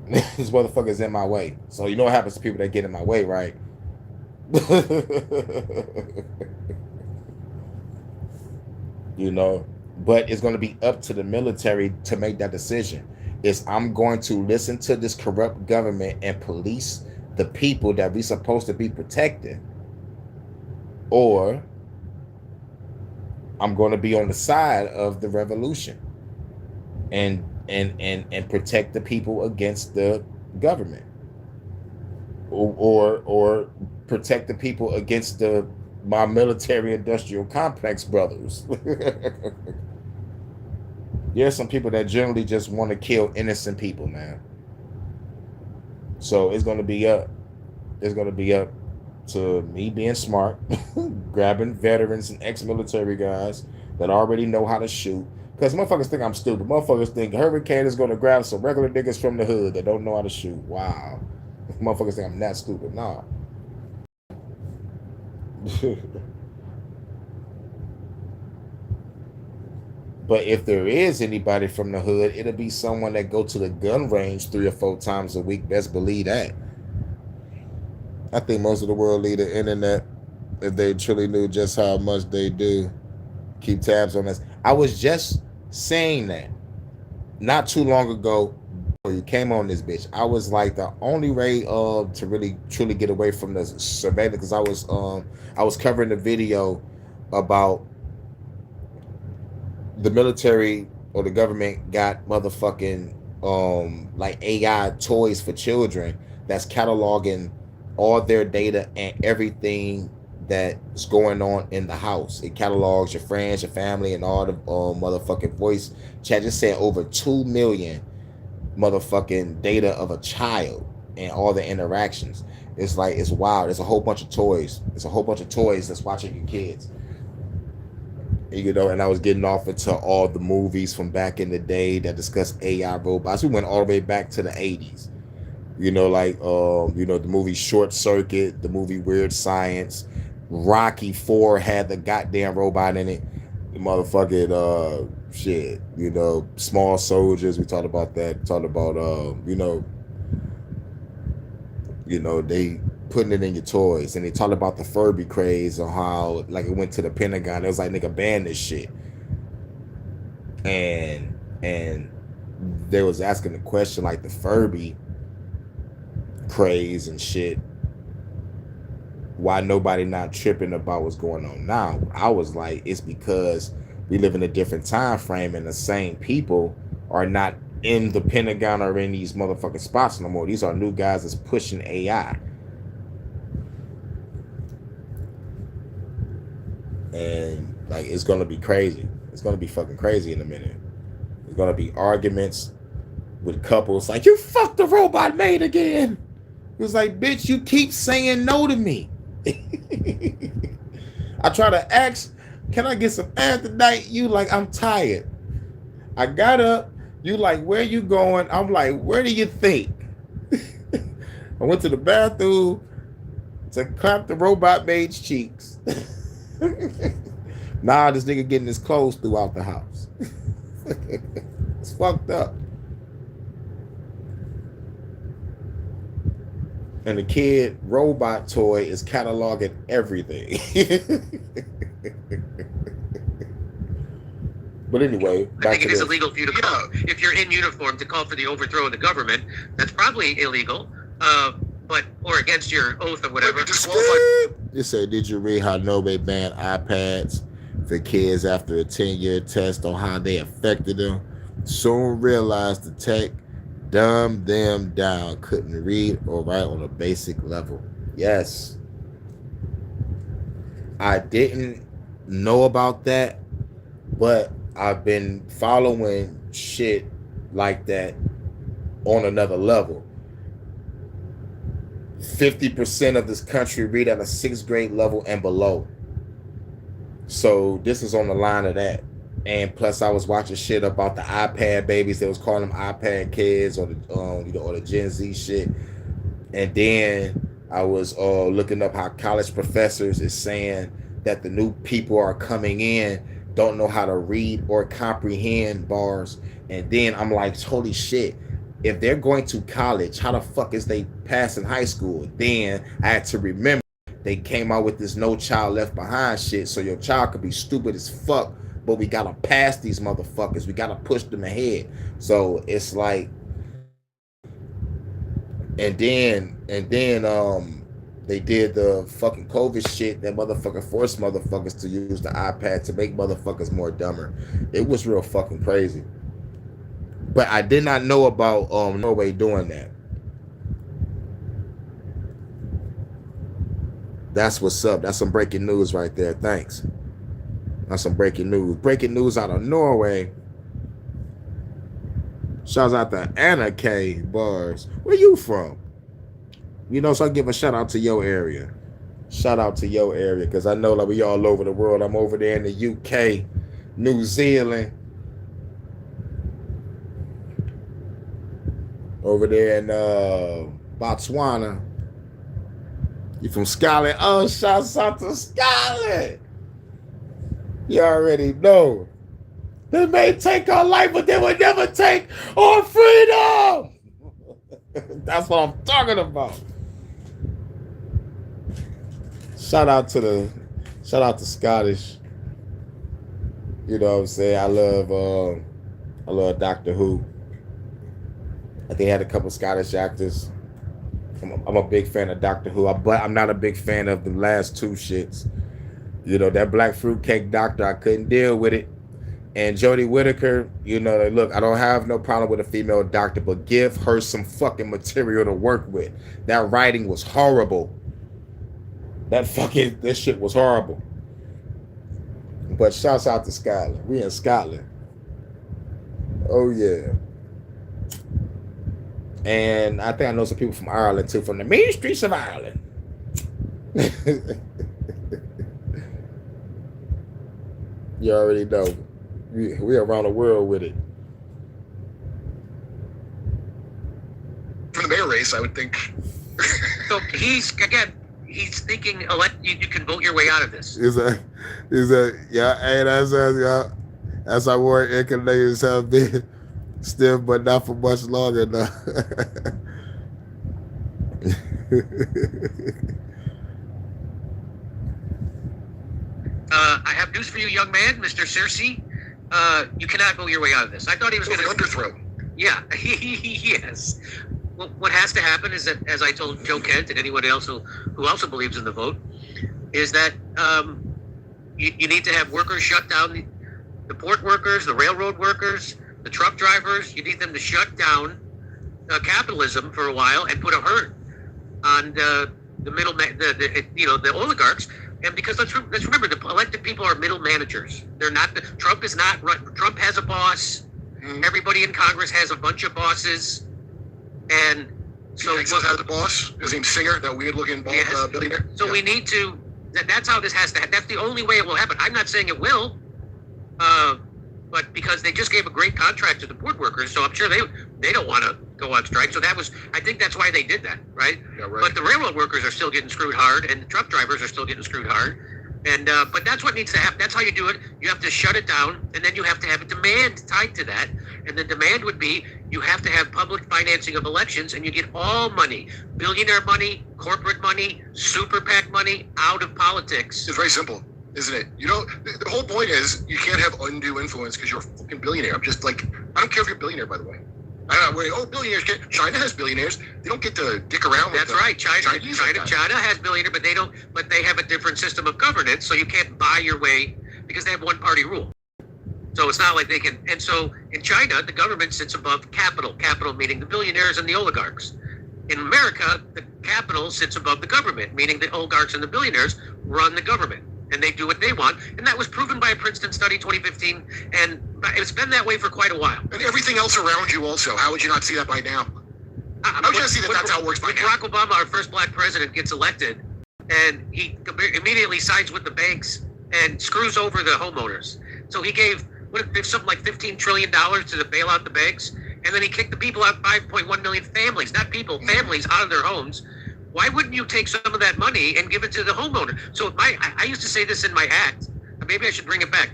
This motherfucker's in my way. So you know what happens to people that get in my way, right? You know, but it's going to be up to the military to make that decision. I'm going to listen to this corrupt government and police the people that we supposed to be protecting, or I'm going to be on the side of the revolution and protect the people against the government, or protect the people against my military industrial complex brothers. There's some people that generally just want to kill innocent people, man. So it's going to be up. It's going to be up to me being smart, grabbing veterans and ex-military guys that already know how to shoot. Because motherfuckers think I'm stupid. Motherfuckers think Hurricane is going to grab some regular niggas from the hood that don't know how to shoot. Wow. Motherfuckers think I'm that stupid. Nah. But if there is anybody from the hood, it'll be someone that go to the gun range 3 or 4 times a week. Best believe that. I think most of the world lead the internet, if they truly knew just how much they do, keep tabs on us. I was just saying that not too long ago when you came on this bitch. I was like the only way to really truly get away from the surveillance, because I was covering the video about the military or the government got motherfucking like AI toys for children that's cataloging all their data and everything that's going on in the house. It catalogs your friends, your family, and all the motherfucking voice chat. Just said over 2 million motherfucking data of a child and all the interactions. It's like, it's wild. It's a whole bunch of toys. It's a whole bunch of toys that's watching your kids. You know, and I was getting off into all the movies from back in the day that discussed AI robots. We went all the way back to the 80s. You know, like, you know, the movie Short Circuit, the movie Weird Science. Rocky 4 had the goddamn robot in it. The motherfucking, shit, you know, Small Soldiers. We talked about that. Talked about, you know, they putting it in your toys. And they talked about the Furby craze or how, like, it went to the Pentagon. It was like, nigga, ban this shit. And they was asking the question, like, the Furby craze and shit, why nobody not tripping about what's going on now. I was like, it's because we live in a different time frame and the same people are not in the Pentagon or in these motherfucking spots no more. These are new guys that's pushing AI. And like, it's gonna be crazy. It's gonna be fucking crazy in a minute. There's gonna be arguments with couples like, you fucked the robot maid again. It was like, bitch, you keep saying no to me. I try to ask, can I get some air tonight? You like, I'm tired. I got up. You like, where you going? I'm like, where do you think? I went to the bathroom to clap the robot maid's cheeks. Nah, this nigga getting his clothes throughout the house. It's fucked up. And the kid robot toy is cataloging everything. But anyway, I think it is illegal for you to call, if you're in uniform, to call for the overthrow of the government. That's probably illegal, but or against your oath or whatever. It said, did you read how Norway banned iPads for kids after a 10-year test on how they affected them? Soon realized the tech dumbed them down, couldn't read or write on a basic level. Yes. I didn't know about that, but I've been following shit like that on another level. 50% of this country read at a 6th grade level and below. So this is on the line of that. And plus, I was watching shit about the iPad babies. They was calling them iPad kids, or the or the Gen Z shit. And then I was looking up how college professors is saying that the new people are coming in don't know how to read or comprehend bars. And then I'm like, holy shit! If they're going to college, how the fuck is they passing high school? Then I had to remember they came out with this No Child Left Behind shit. So your child could be stupid as fuck, but we gotta pass these motherfuckers. We gotta push them ahead. So it's like, and then they did the fucking COVID shit. That motherfucker forced motherfuckers to use the iPad to make motherfuckers more dumber. It was real fucking crazy. But I did not know about Norway doing that. That's what's up. That's some breaking news right there. Thanks. That's some breaking news. Breaking news out of Norway. Shouts out to Anna K. Bars. Where you from? You know, so I give a shout out to your area. Shout out to your area, because I know like we all over the world. I'm over there in the UK, New Zealand, over there in Botswana. You from Scotland? Oh, shouts out to Scotland. You already know. They may take our life, but they would never take our freedom. That's what I'm talking about. Shout out to Scottish. You know what I'm saying? I love Doctor Who. They had a couple Scottish actors. I'm a big fan of Doctor Who, but I'm not a big fan of the last two shits. You know, that black fruitcake doctor, I couldn't deal with it. And Jodie Whittaker, you know, look, I don't have no problem with a female doctor, but give her some fucking material to work with. That writing was horrible. This shit was horrible. But shouts out to Scotland. We in Scotland. Oh, yeah. And I think I know some people from Ireland, too, from the main streets of Ireland. You already know. We around the world with it. For the mayor race, I would think. So he's thinking you can vote your way out of this. Is that yeah? Hey, that's how war incarnations have been, still, but not for much longer now. I have news for you, young man, Mr. Cersei. You cannot vote your way out of this. I thought he was going to underthrow. Yeah, yes. Well, what has to happen is that, as I told Joe Kent and anyone else who also believes in the vote, is that you need to have workers shut down the port workers, the railroad workers, the truck drivers. You need them to shut down capitalism for a while and put a hurt on the middleman, the oligarchs. And because let's remember, the elected people are middle managers. They're not. Trump is not. Trump has a boss. Everybody in Congress has a bunch of bosses, and so Texas has a boss. His name's Singer, that weird-looking billionaire. So we need to. That's how this has to. That's the only way it will happen. I'm not saying it will, but because they just gave a great contract to the board workers, so I'm sure they don't want to go on strike. So I think that's why they did that, right? Yeah, right. But the railroad workers are still getting screwed hard, and the truck drivers are still getting screwed hard. And but that's what needs to happen. That's how you do it. You have to shut it down, and then you have to have a demand tied to that. And the demand would be you have to have public financing of elections, and you get all money, billionaire money, corporate money, super PAC money, out of politics. It's very simple, isn't it? You know, the whole point is you can't have undue influence because you're a fucking billionaire. I'm just like, I don't care if you're a billionaire, by the way. Billionaires can't. China has billionaires. They don't get to dick around. That's right. China has billionaires, but they don't. But they have a different system of governance, so you can't buy your way because they have one party rule. So it's not like they can. And so in China, the government sits above capital. Capital meaning the billionaires and the oligarchs. In America, the capital sits above the government, meaning the oligarchs and the billionaires run the government, and they do what they want. And that was proven by a Princeton study 2015, and it's been that way for quite a while. And everything else around you also. How would you not see that by now? How would you not see that that's how it works by now? Barack Obama, our first black president, gets elected, and he immediately sides with the banks and screws over the homeowners. So he gave something like $15 trillion to bail out the banks, and then he kicked the people out, 5.1 million families, not people, families out of their homes. Why wouldn't you take some of that money and give it to the homeowner? So I used to say this in my act. Maybe I should bring it back.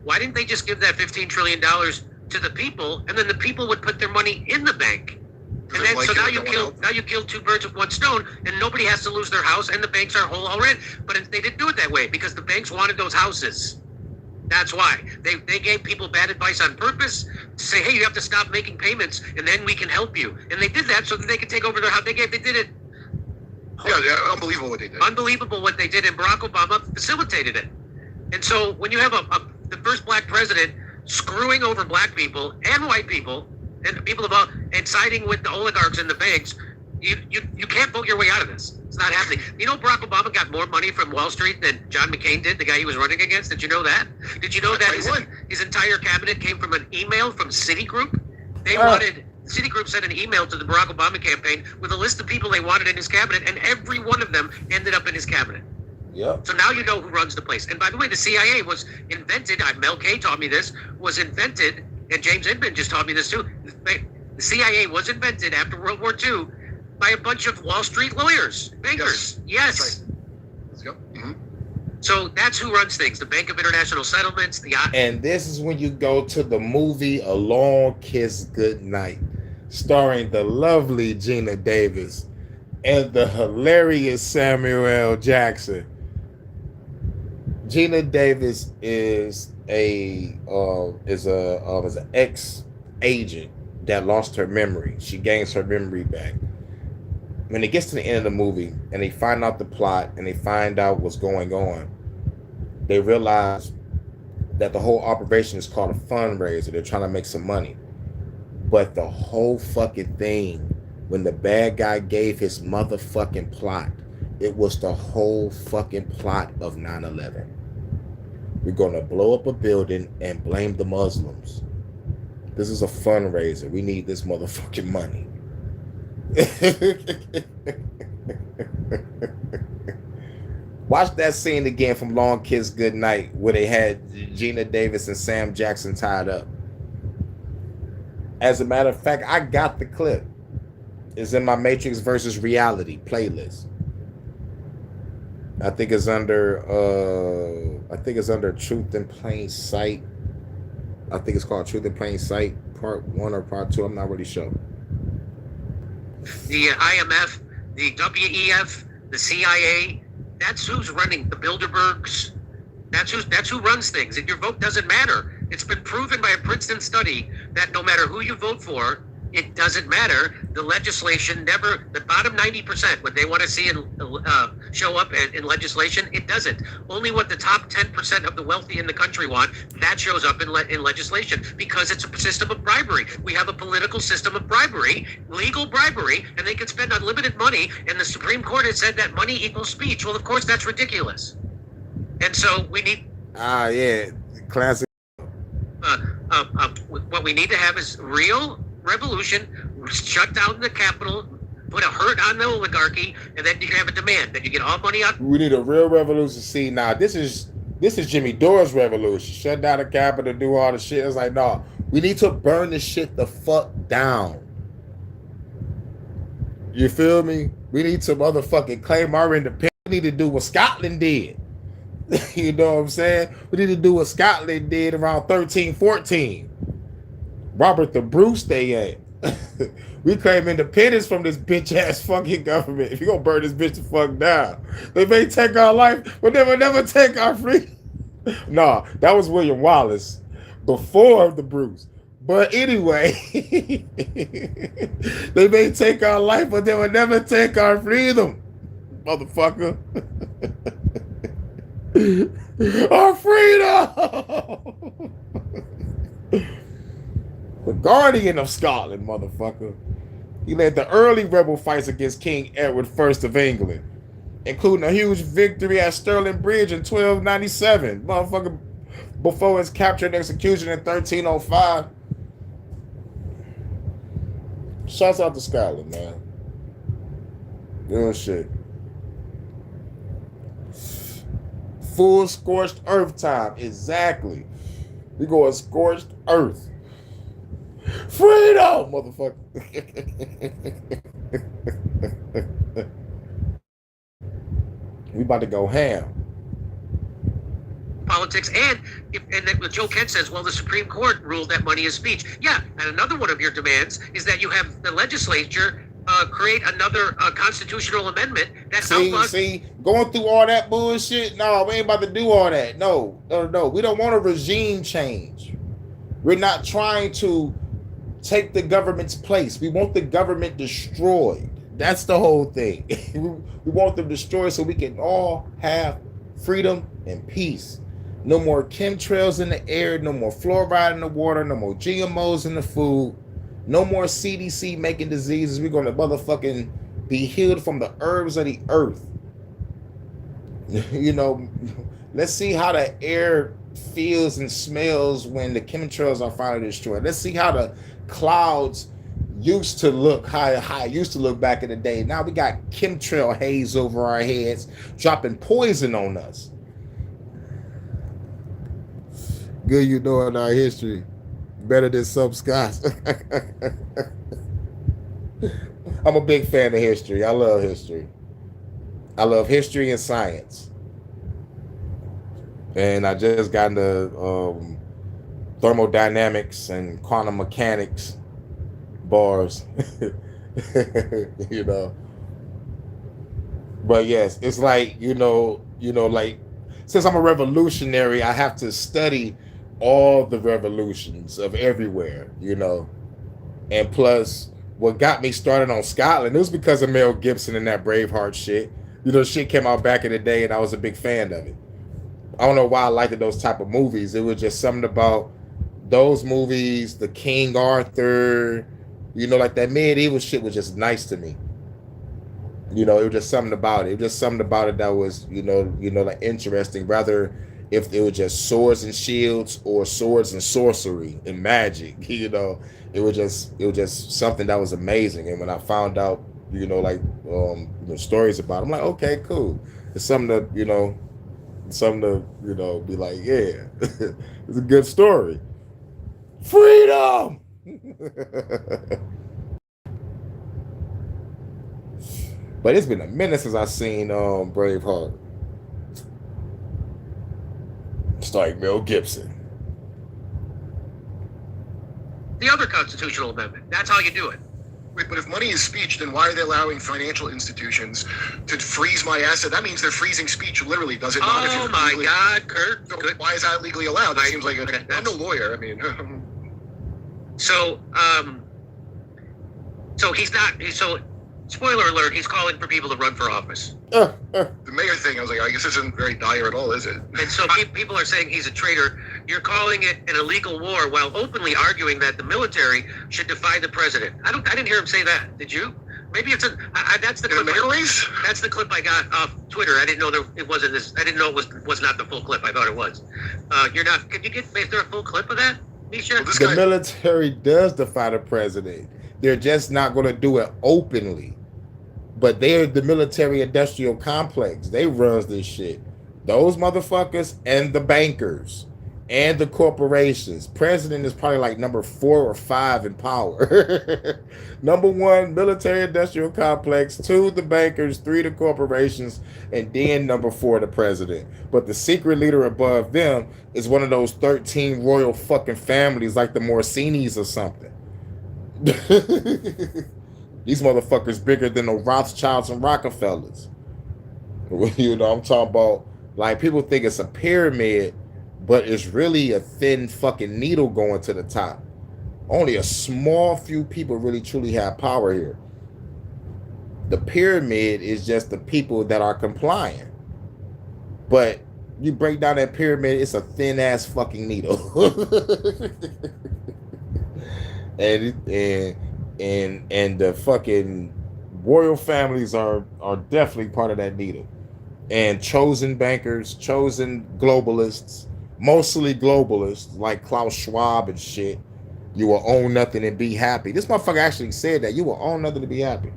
Why didn't they just give that $15 trillion to the people, and then the people would put their money in the bank? And then so now you kill two birds with one stone, and nobody has to lose their house, and the banks are whole already. But they didn't do it that way because the banks wanted those houses. That's why they gave people bad advice on purpose to say, hey, you have to stop making payments, and then we can help you. And they did that so that they could take over their house. They did it. Yeah, unbelievable what they did. Unbelievable what they did, and Barack Obama facilitated it. And so when you have the first black president screwing over black people and white people and people and siding with the oligarchs and the banks, you can't vote your way out of this. It's not happening. You know, Barack Obama got more money from Wall Street than John McCain did, the guy he was running against. Did you know that? Did you know that his entire cabinet came from an email from Citigroup? Citigroup sent an email to the Barack Obama campaign with a list of people they wanted in his cabinet, and every one of them ended up in his cabinet. Yep. So now you know who runs the place. And by the way, the CIA was invented, Mel K taught me this, was invented, and James Inman just taught me this too. The CIA was invented after World War II by a bunch of Wall Street lawyers, bankers. Yes. That's right. Let's go. Mm-hmm. So that's who runs things. The Bank of International Settlements. And this is when you go to the movie A Long Kiss Goodnight, starring the lovely Gina Davis and the hilarious Samuel L. Jackson. Gina Davis is an ex-agent that lost her memory. She gains her memory back. When it gets to the end of the movie and they find out the plot and they find out what's going on, they realize that the whole operation is called a fundraiser. They're trying to make some money. But the whole fucking thing, when the bad guy gave his motherfucking plot, it was the whole fucking plot of 9/11. We're going to blow up a building and blame the Muslims. This is a fundraiser. We need this motherfucking money. Watch that scene again from Long Kiss Goodnight where they had Gina Davis and Sam Jackson tied up. As a matter of fact, I got the clip. It's in my Matrix versus Reality playlist. I think it's under Truth in Plain Sight. I think it's called Truth in Plain Sight Part 1 or Part 2. I'm not really sure. The IMF, the WEF, the CIA, that's who's running the Bilderbergs. That's who runs things. And your vote doesn't matter. It's been proven by a Princeton study that no matter who you vote for, it doesn't matter. The legislation the bottom 90%, what they want to see show up in legislation, it doesn't. Only what the top 10% of the wealthy in the country want, that shows up in legislation, because it's a system of bribery. We have a political system of bribery, legal bribery, and they can spend unlimited money, and the Supreme Court has said that money equals speech. Well, of course, that's ridiculous. And so we need... Yeah, classic. What we need to have is real revolution, shut down the capital, put a hurt on the oligarchy, and then you have a demand that you get all money out. We need a real revolution. See, now this is Jimmy Dore's revolution. Shut down the capital, do all the shit. It's like, no, we need to burn this shit the fuck down. You feel me? We need to motherfucking claim our independence. We need to do what Scotland did. You know what I'm saying? We need to do what Scotland did around 1314. Robert the Bruce they at. We claim independence from this bitch ass fucking government. If you gonna burn this bitch the fuck down, they may take our life, but they will never take our freedom. No, that was William Wallace before the Bruce. But anyway, they may take our life, but they will never take our freedom, motherfucker. Our freedom. The Guardian of Scotland, motherfucker. He led the early rebel fights against King Edward I of England, including a huge victory at Stirling Bridge in 1297, motherfucker, before his capture and execution in 1305. Shouts out to Scotland, man. Real shit. Full scorched earth time, exactly. We going scorched earth. Freedom, motherfucker. We about to go ham. Politics, and what Joe Kent says, well, the Supreme Court ruled that money is speech. Yeah, and another one of your demands is that you have the legislature create another constitutional amendment that outlaws. See, going through all that bullshit. No, we ain't about to do all that. No. We don't want a regime change. We're not trying to take the government's place. We want the government destroyed. That's the whole thing. We want them destroyed so we can all have freedom and peace. No more chemtrails in the air, no more fluoride in the water, no more GMOs in the food, no more CDC making diseases. We're going to motherfucking be healed from the herbs of the earth. You know, let's see how the air feels and smells when the chemtrails are finally destroyed. Let's see how the clouds used to look, how it used to look back in the day. Now we got chemtrail haze over our heads, dropping poison on us. Good, you know, in our history, better than some Scots. I'm a big fan of history. I love history. I love history and science. And I just got into thermodynamics and quantum mechanics bars. You know. But yes, it's like, you know, like, since I'm a revolutionary, I have to study all the revolutions of everywhere, you know. And plus, what got me started on Scotland, it was because of Mel Gibson and that Braveheart shit. You know, shit came out back in the day and I was a big fan of it. I don't know why I liked those type of movies. It was just something about those movies, the King Arthur, you know, like that medieval shit was just nice to me. You know, it was just something about it. It was just something about it that was, you know, like interesting. Rather, if it was just swords and shields or swords and sorcery and magic, you know, it was just something that was amazing. And when I found out, you know, like the stories about it, I'm like, okay, cool. It's something to, you know, be like, yeah, it's a good story. Freedom. But it's been a minute since I've seen Braveheart. Starring Mel Gibson. The other constitutional amendment. That's how you do it. Wait, but if money is speech, then why are they allowing financial institutions to freeze my asset? That means they're freezing speech, literally, does it not? Oh my God, Kurt. So why is that legally allowed? That seems like I'm no lawyer. I mean, so he's not. So, spoiler alert: he's calling for people to run for office. The mayor thing, I was like, I guess this isn't very dire at all, is it? And so people are saying he's a traitor. You're calling it an illegal war while openly arguing that the military should defy the president. I didn't hear him say that. Did you? Maybe it's that's the clip. That's the clip I got off Twitter. I didn't know it wasn't this. I didn't know it was not the full clip. I thought it was. You're not. Is there a full clip of that? Misha? Well, this The guy, military does defy the president. They're just not going to do it openly. But they're the military industrial complex. They runs this shit. Those motherfuckers and the bankers and the corporations. President is probably like number 4 or 5 in power. Number 1, military industrial complex. 2, the bankers. 3, the corporations. And then number 4, the president. But the secret leader above them is one of those 13 royal fucking families like the Morsinis or something. These motherfuckers bigger than the Rothschilds and Rockefellers. You know, I'm talking about, like, people think it's a pyramid, but it's really a thin fucking needle going to the top. Only a small few people really truly have power here. The pyramid is just the people that are compliant. But you break down that pyramid, it's a thin ass fucking needle. and the fucking royal families are definitely part of that needle. And chosen bankers, chosen globalists, mostly globalists like Klaus Schwab and shit. You will own nothing and be happy. This motherfucker actually said that. You will own nothing to be happy.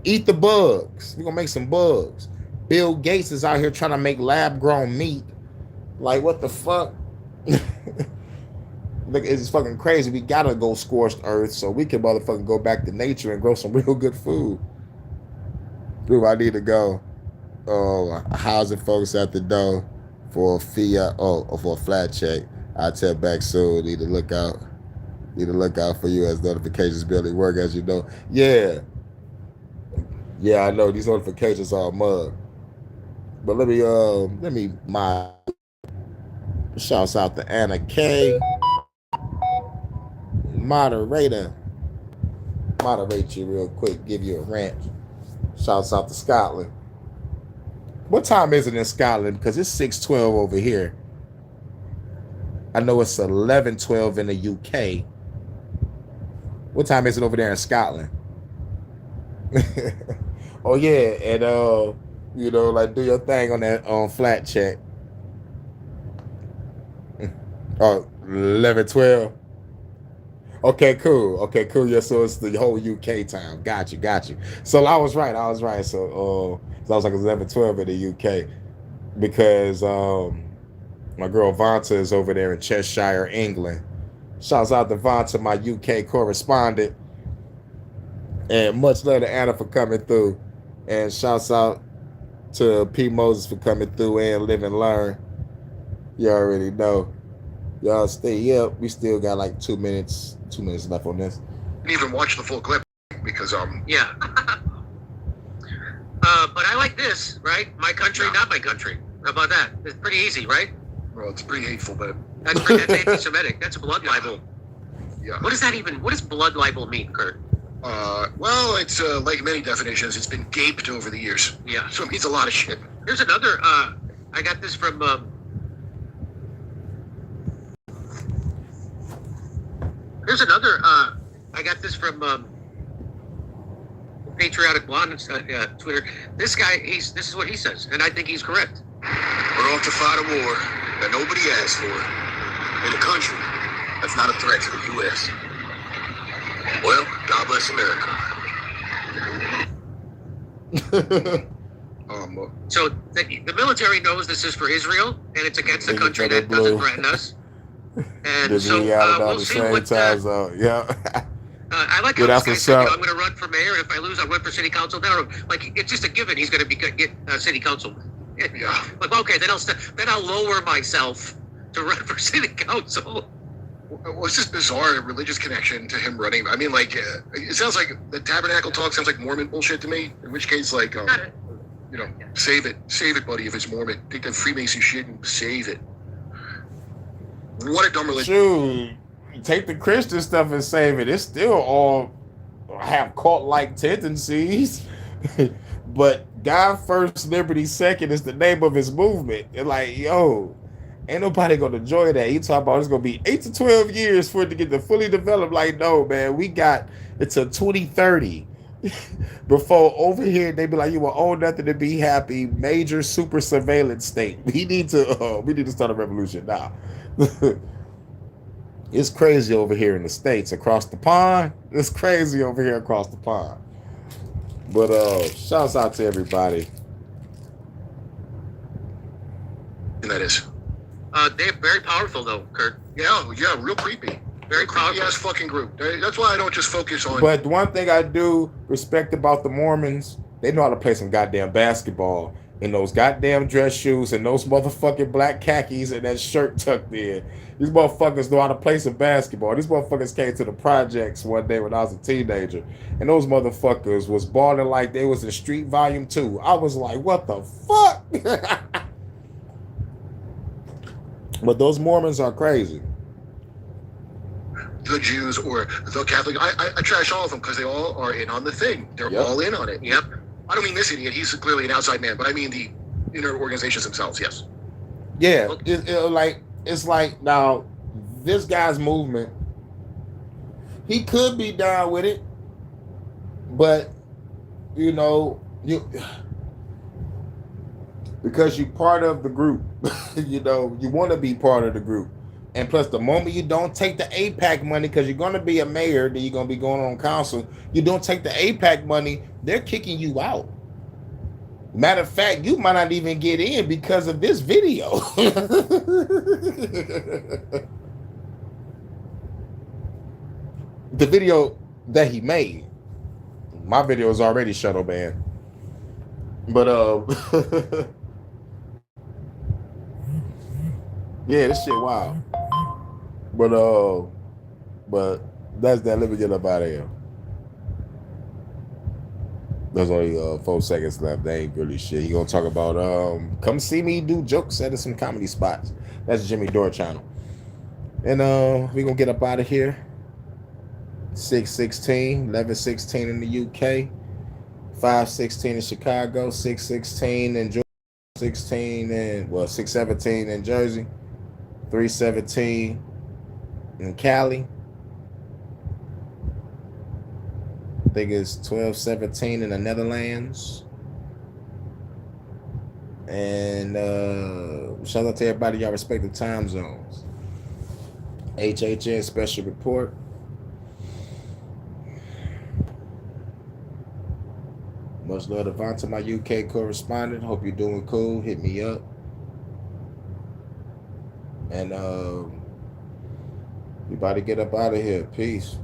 Eat the bugs. We're gonna make some bugs. Bill Gates is out here trying to make lab-grown meat. Like, what the fuck? Look, it's fucking crazy. We gotta go scorched earth so we can motherfucking go back to nature and grow some real good food. Dude, I need to go. Oh, housing folks at the door for a fee. For a flat check. I'll tell back soon. Need to look out. Need to look out for you as notifications barely work, as you know. Yeah, I know these notifications are a mug. But let me my shouts out to Anna K. Moderate you real quick, give you a rant. Shouts out to Scotland. What time is it in Scotland? Because it's 6:12 over here. I know it's 11:12 in the UK. What time is it over there in Scotland? Oh yeah, and you know, like, do your thing on that flat check. Oh, 11:12. Okay, cool. Yeah, so it's the whole UK time. Got you. So I was right. So I was like 11:12 in the UK because my girl Vanta is over there in Cheshire, England. Shouts out to Vanta, my UK correspondent, and much love to Anna for coming through, and shouts out to P Moses for coming through and live and learn. You already know. Y'all stay up. We still got like 2 minutes left on this. didn't even watch the full clip because Yeah. But I like this, right? My country, not my country. How about that? It's pretty easy, right? well, it's pretty hateful, but That's anti-Semitic. That's a blood libel. yeah. What does blood libel mean, Kurt? Well, it's like many definitions, it's been gaped over the years. Yeah. So it means a lot of shit. Here's another, I got this from, I got this from, Patriotic Blonde Twitter. This guy, this is what he says, and I think he's correct. We're off to fight a war that nobody asked for in a country that's not a threat to the U.S. Well, God bless America. So the military knows this is for Israel, and it's against a country that doesn't threaten us. And so we'll see what. Yeah. I like how this guy said, I'm going to run for mayor, and if I lose, I'll run for city council. No, like, it's just a given. He's going to get city council. Yeah. Like, okay, then I'll lower myself to run for city council. Well, it's just bizarre religious connection to him running. I mean, like, it sounds like the tabernacle talk sounds like Mormon bullshit to me. In which case, like, you know, save it, buddy. If it's Mormon, take that Freemason shit and save it. What a dumb religion. Shoot, take the Christian stuff and save it. It's still all have cult-like tendencies. But God first, liberty second is the name of his movement. And like, yo, ain't nobody gonna enjoy that. You talk about it's gonna be 8 to 12 years for it to get to fully developed. Like, no, man, we got until 2030 before over here they be like, you will own nothing to be happy. Major super surveillance state. We need to start a revolution now. It's crazy over here in the States across the pond. It's crazy over here across the pond. But shouts out to everybody. And that is. They're very powerful though, Kurt. Yeah, real creepy. Very Creepy powerful. ass fucking group. That's why I don't just focus on. But the one thing I do respect about the Mormons, they know how to play some goddamn basketball in those goddamn dress shoes and those motherfucking black khakis and that shirt tucked in. These motherfuckers know how to play some basketball. These motherfuckers came to the projects one day when I was a teenager, and those motherfuckers was balling like they was in Street Volume 2. I was like, what the fuck? But those Mormons are crazy. The Jews or the Catholic. I trash all of them because they all are in on the thing. They're all in on it. Yep. I don't mean this idiot. He's clearly an outside man, but I mean the inner organizations themselves. Yes. Yeah, it's like now this guy's movement. He could be down with it, but you because you're part of the group, you want to be part of the group. And plus, the moment you don't take the APAC money, because you're going to be a mayor, then you're going to be going on council, you don't take the APAC money, they're kicking you out. Matter of fact, you might not even get in because of this video. The video that he made. My video is already shadow banned. But, yeah, this shit wild. But that's that. Let me get up out of here. There's only 4 seconds left. They ain't really shit. He gonna talk about come see me do jokes at some comedy spots. That's Jimmy Dore channel. And we gonna get up out of here. 6:16, 11:16 in the UK, 5:16 in Chicago, 6:16 in Georgia, 6:17 in Jersey, 3:17 in Cali. I think it's 12:17 in the Netherlands. And shout out to everybody y'all respective time zones. HHN special report. Much love to Vonta, my UK correspondent. Hope you're doing cool. Hit me up. And we about to get up out of here. Peace.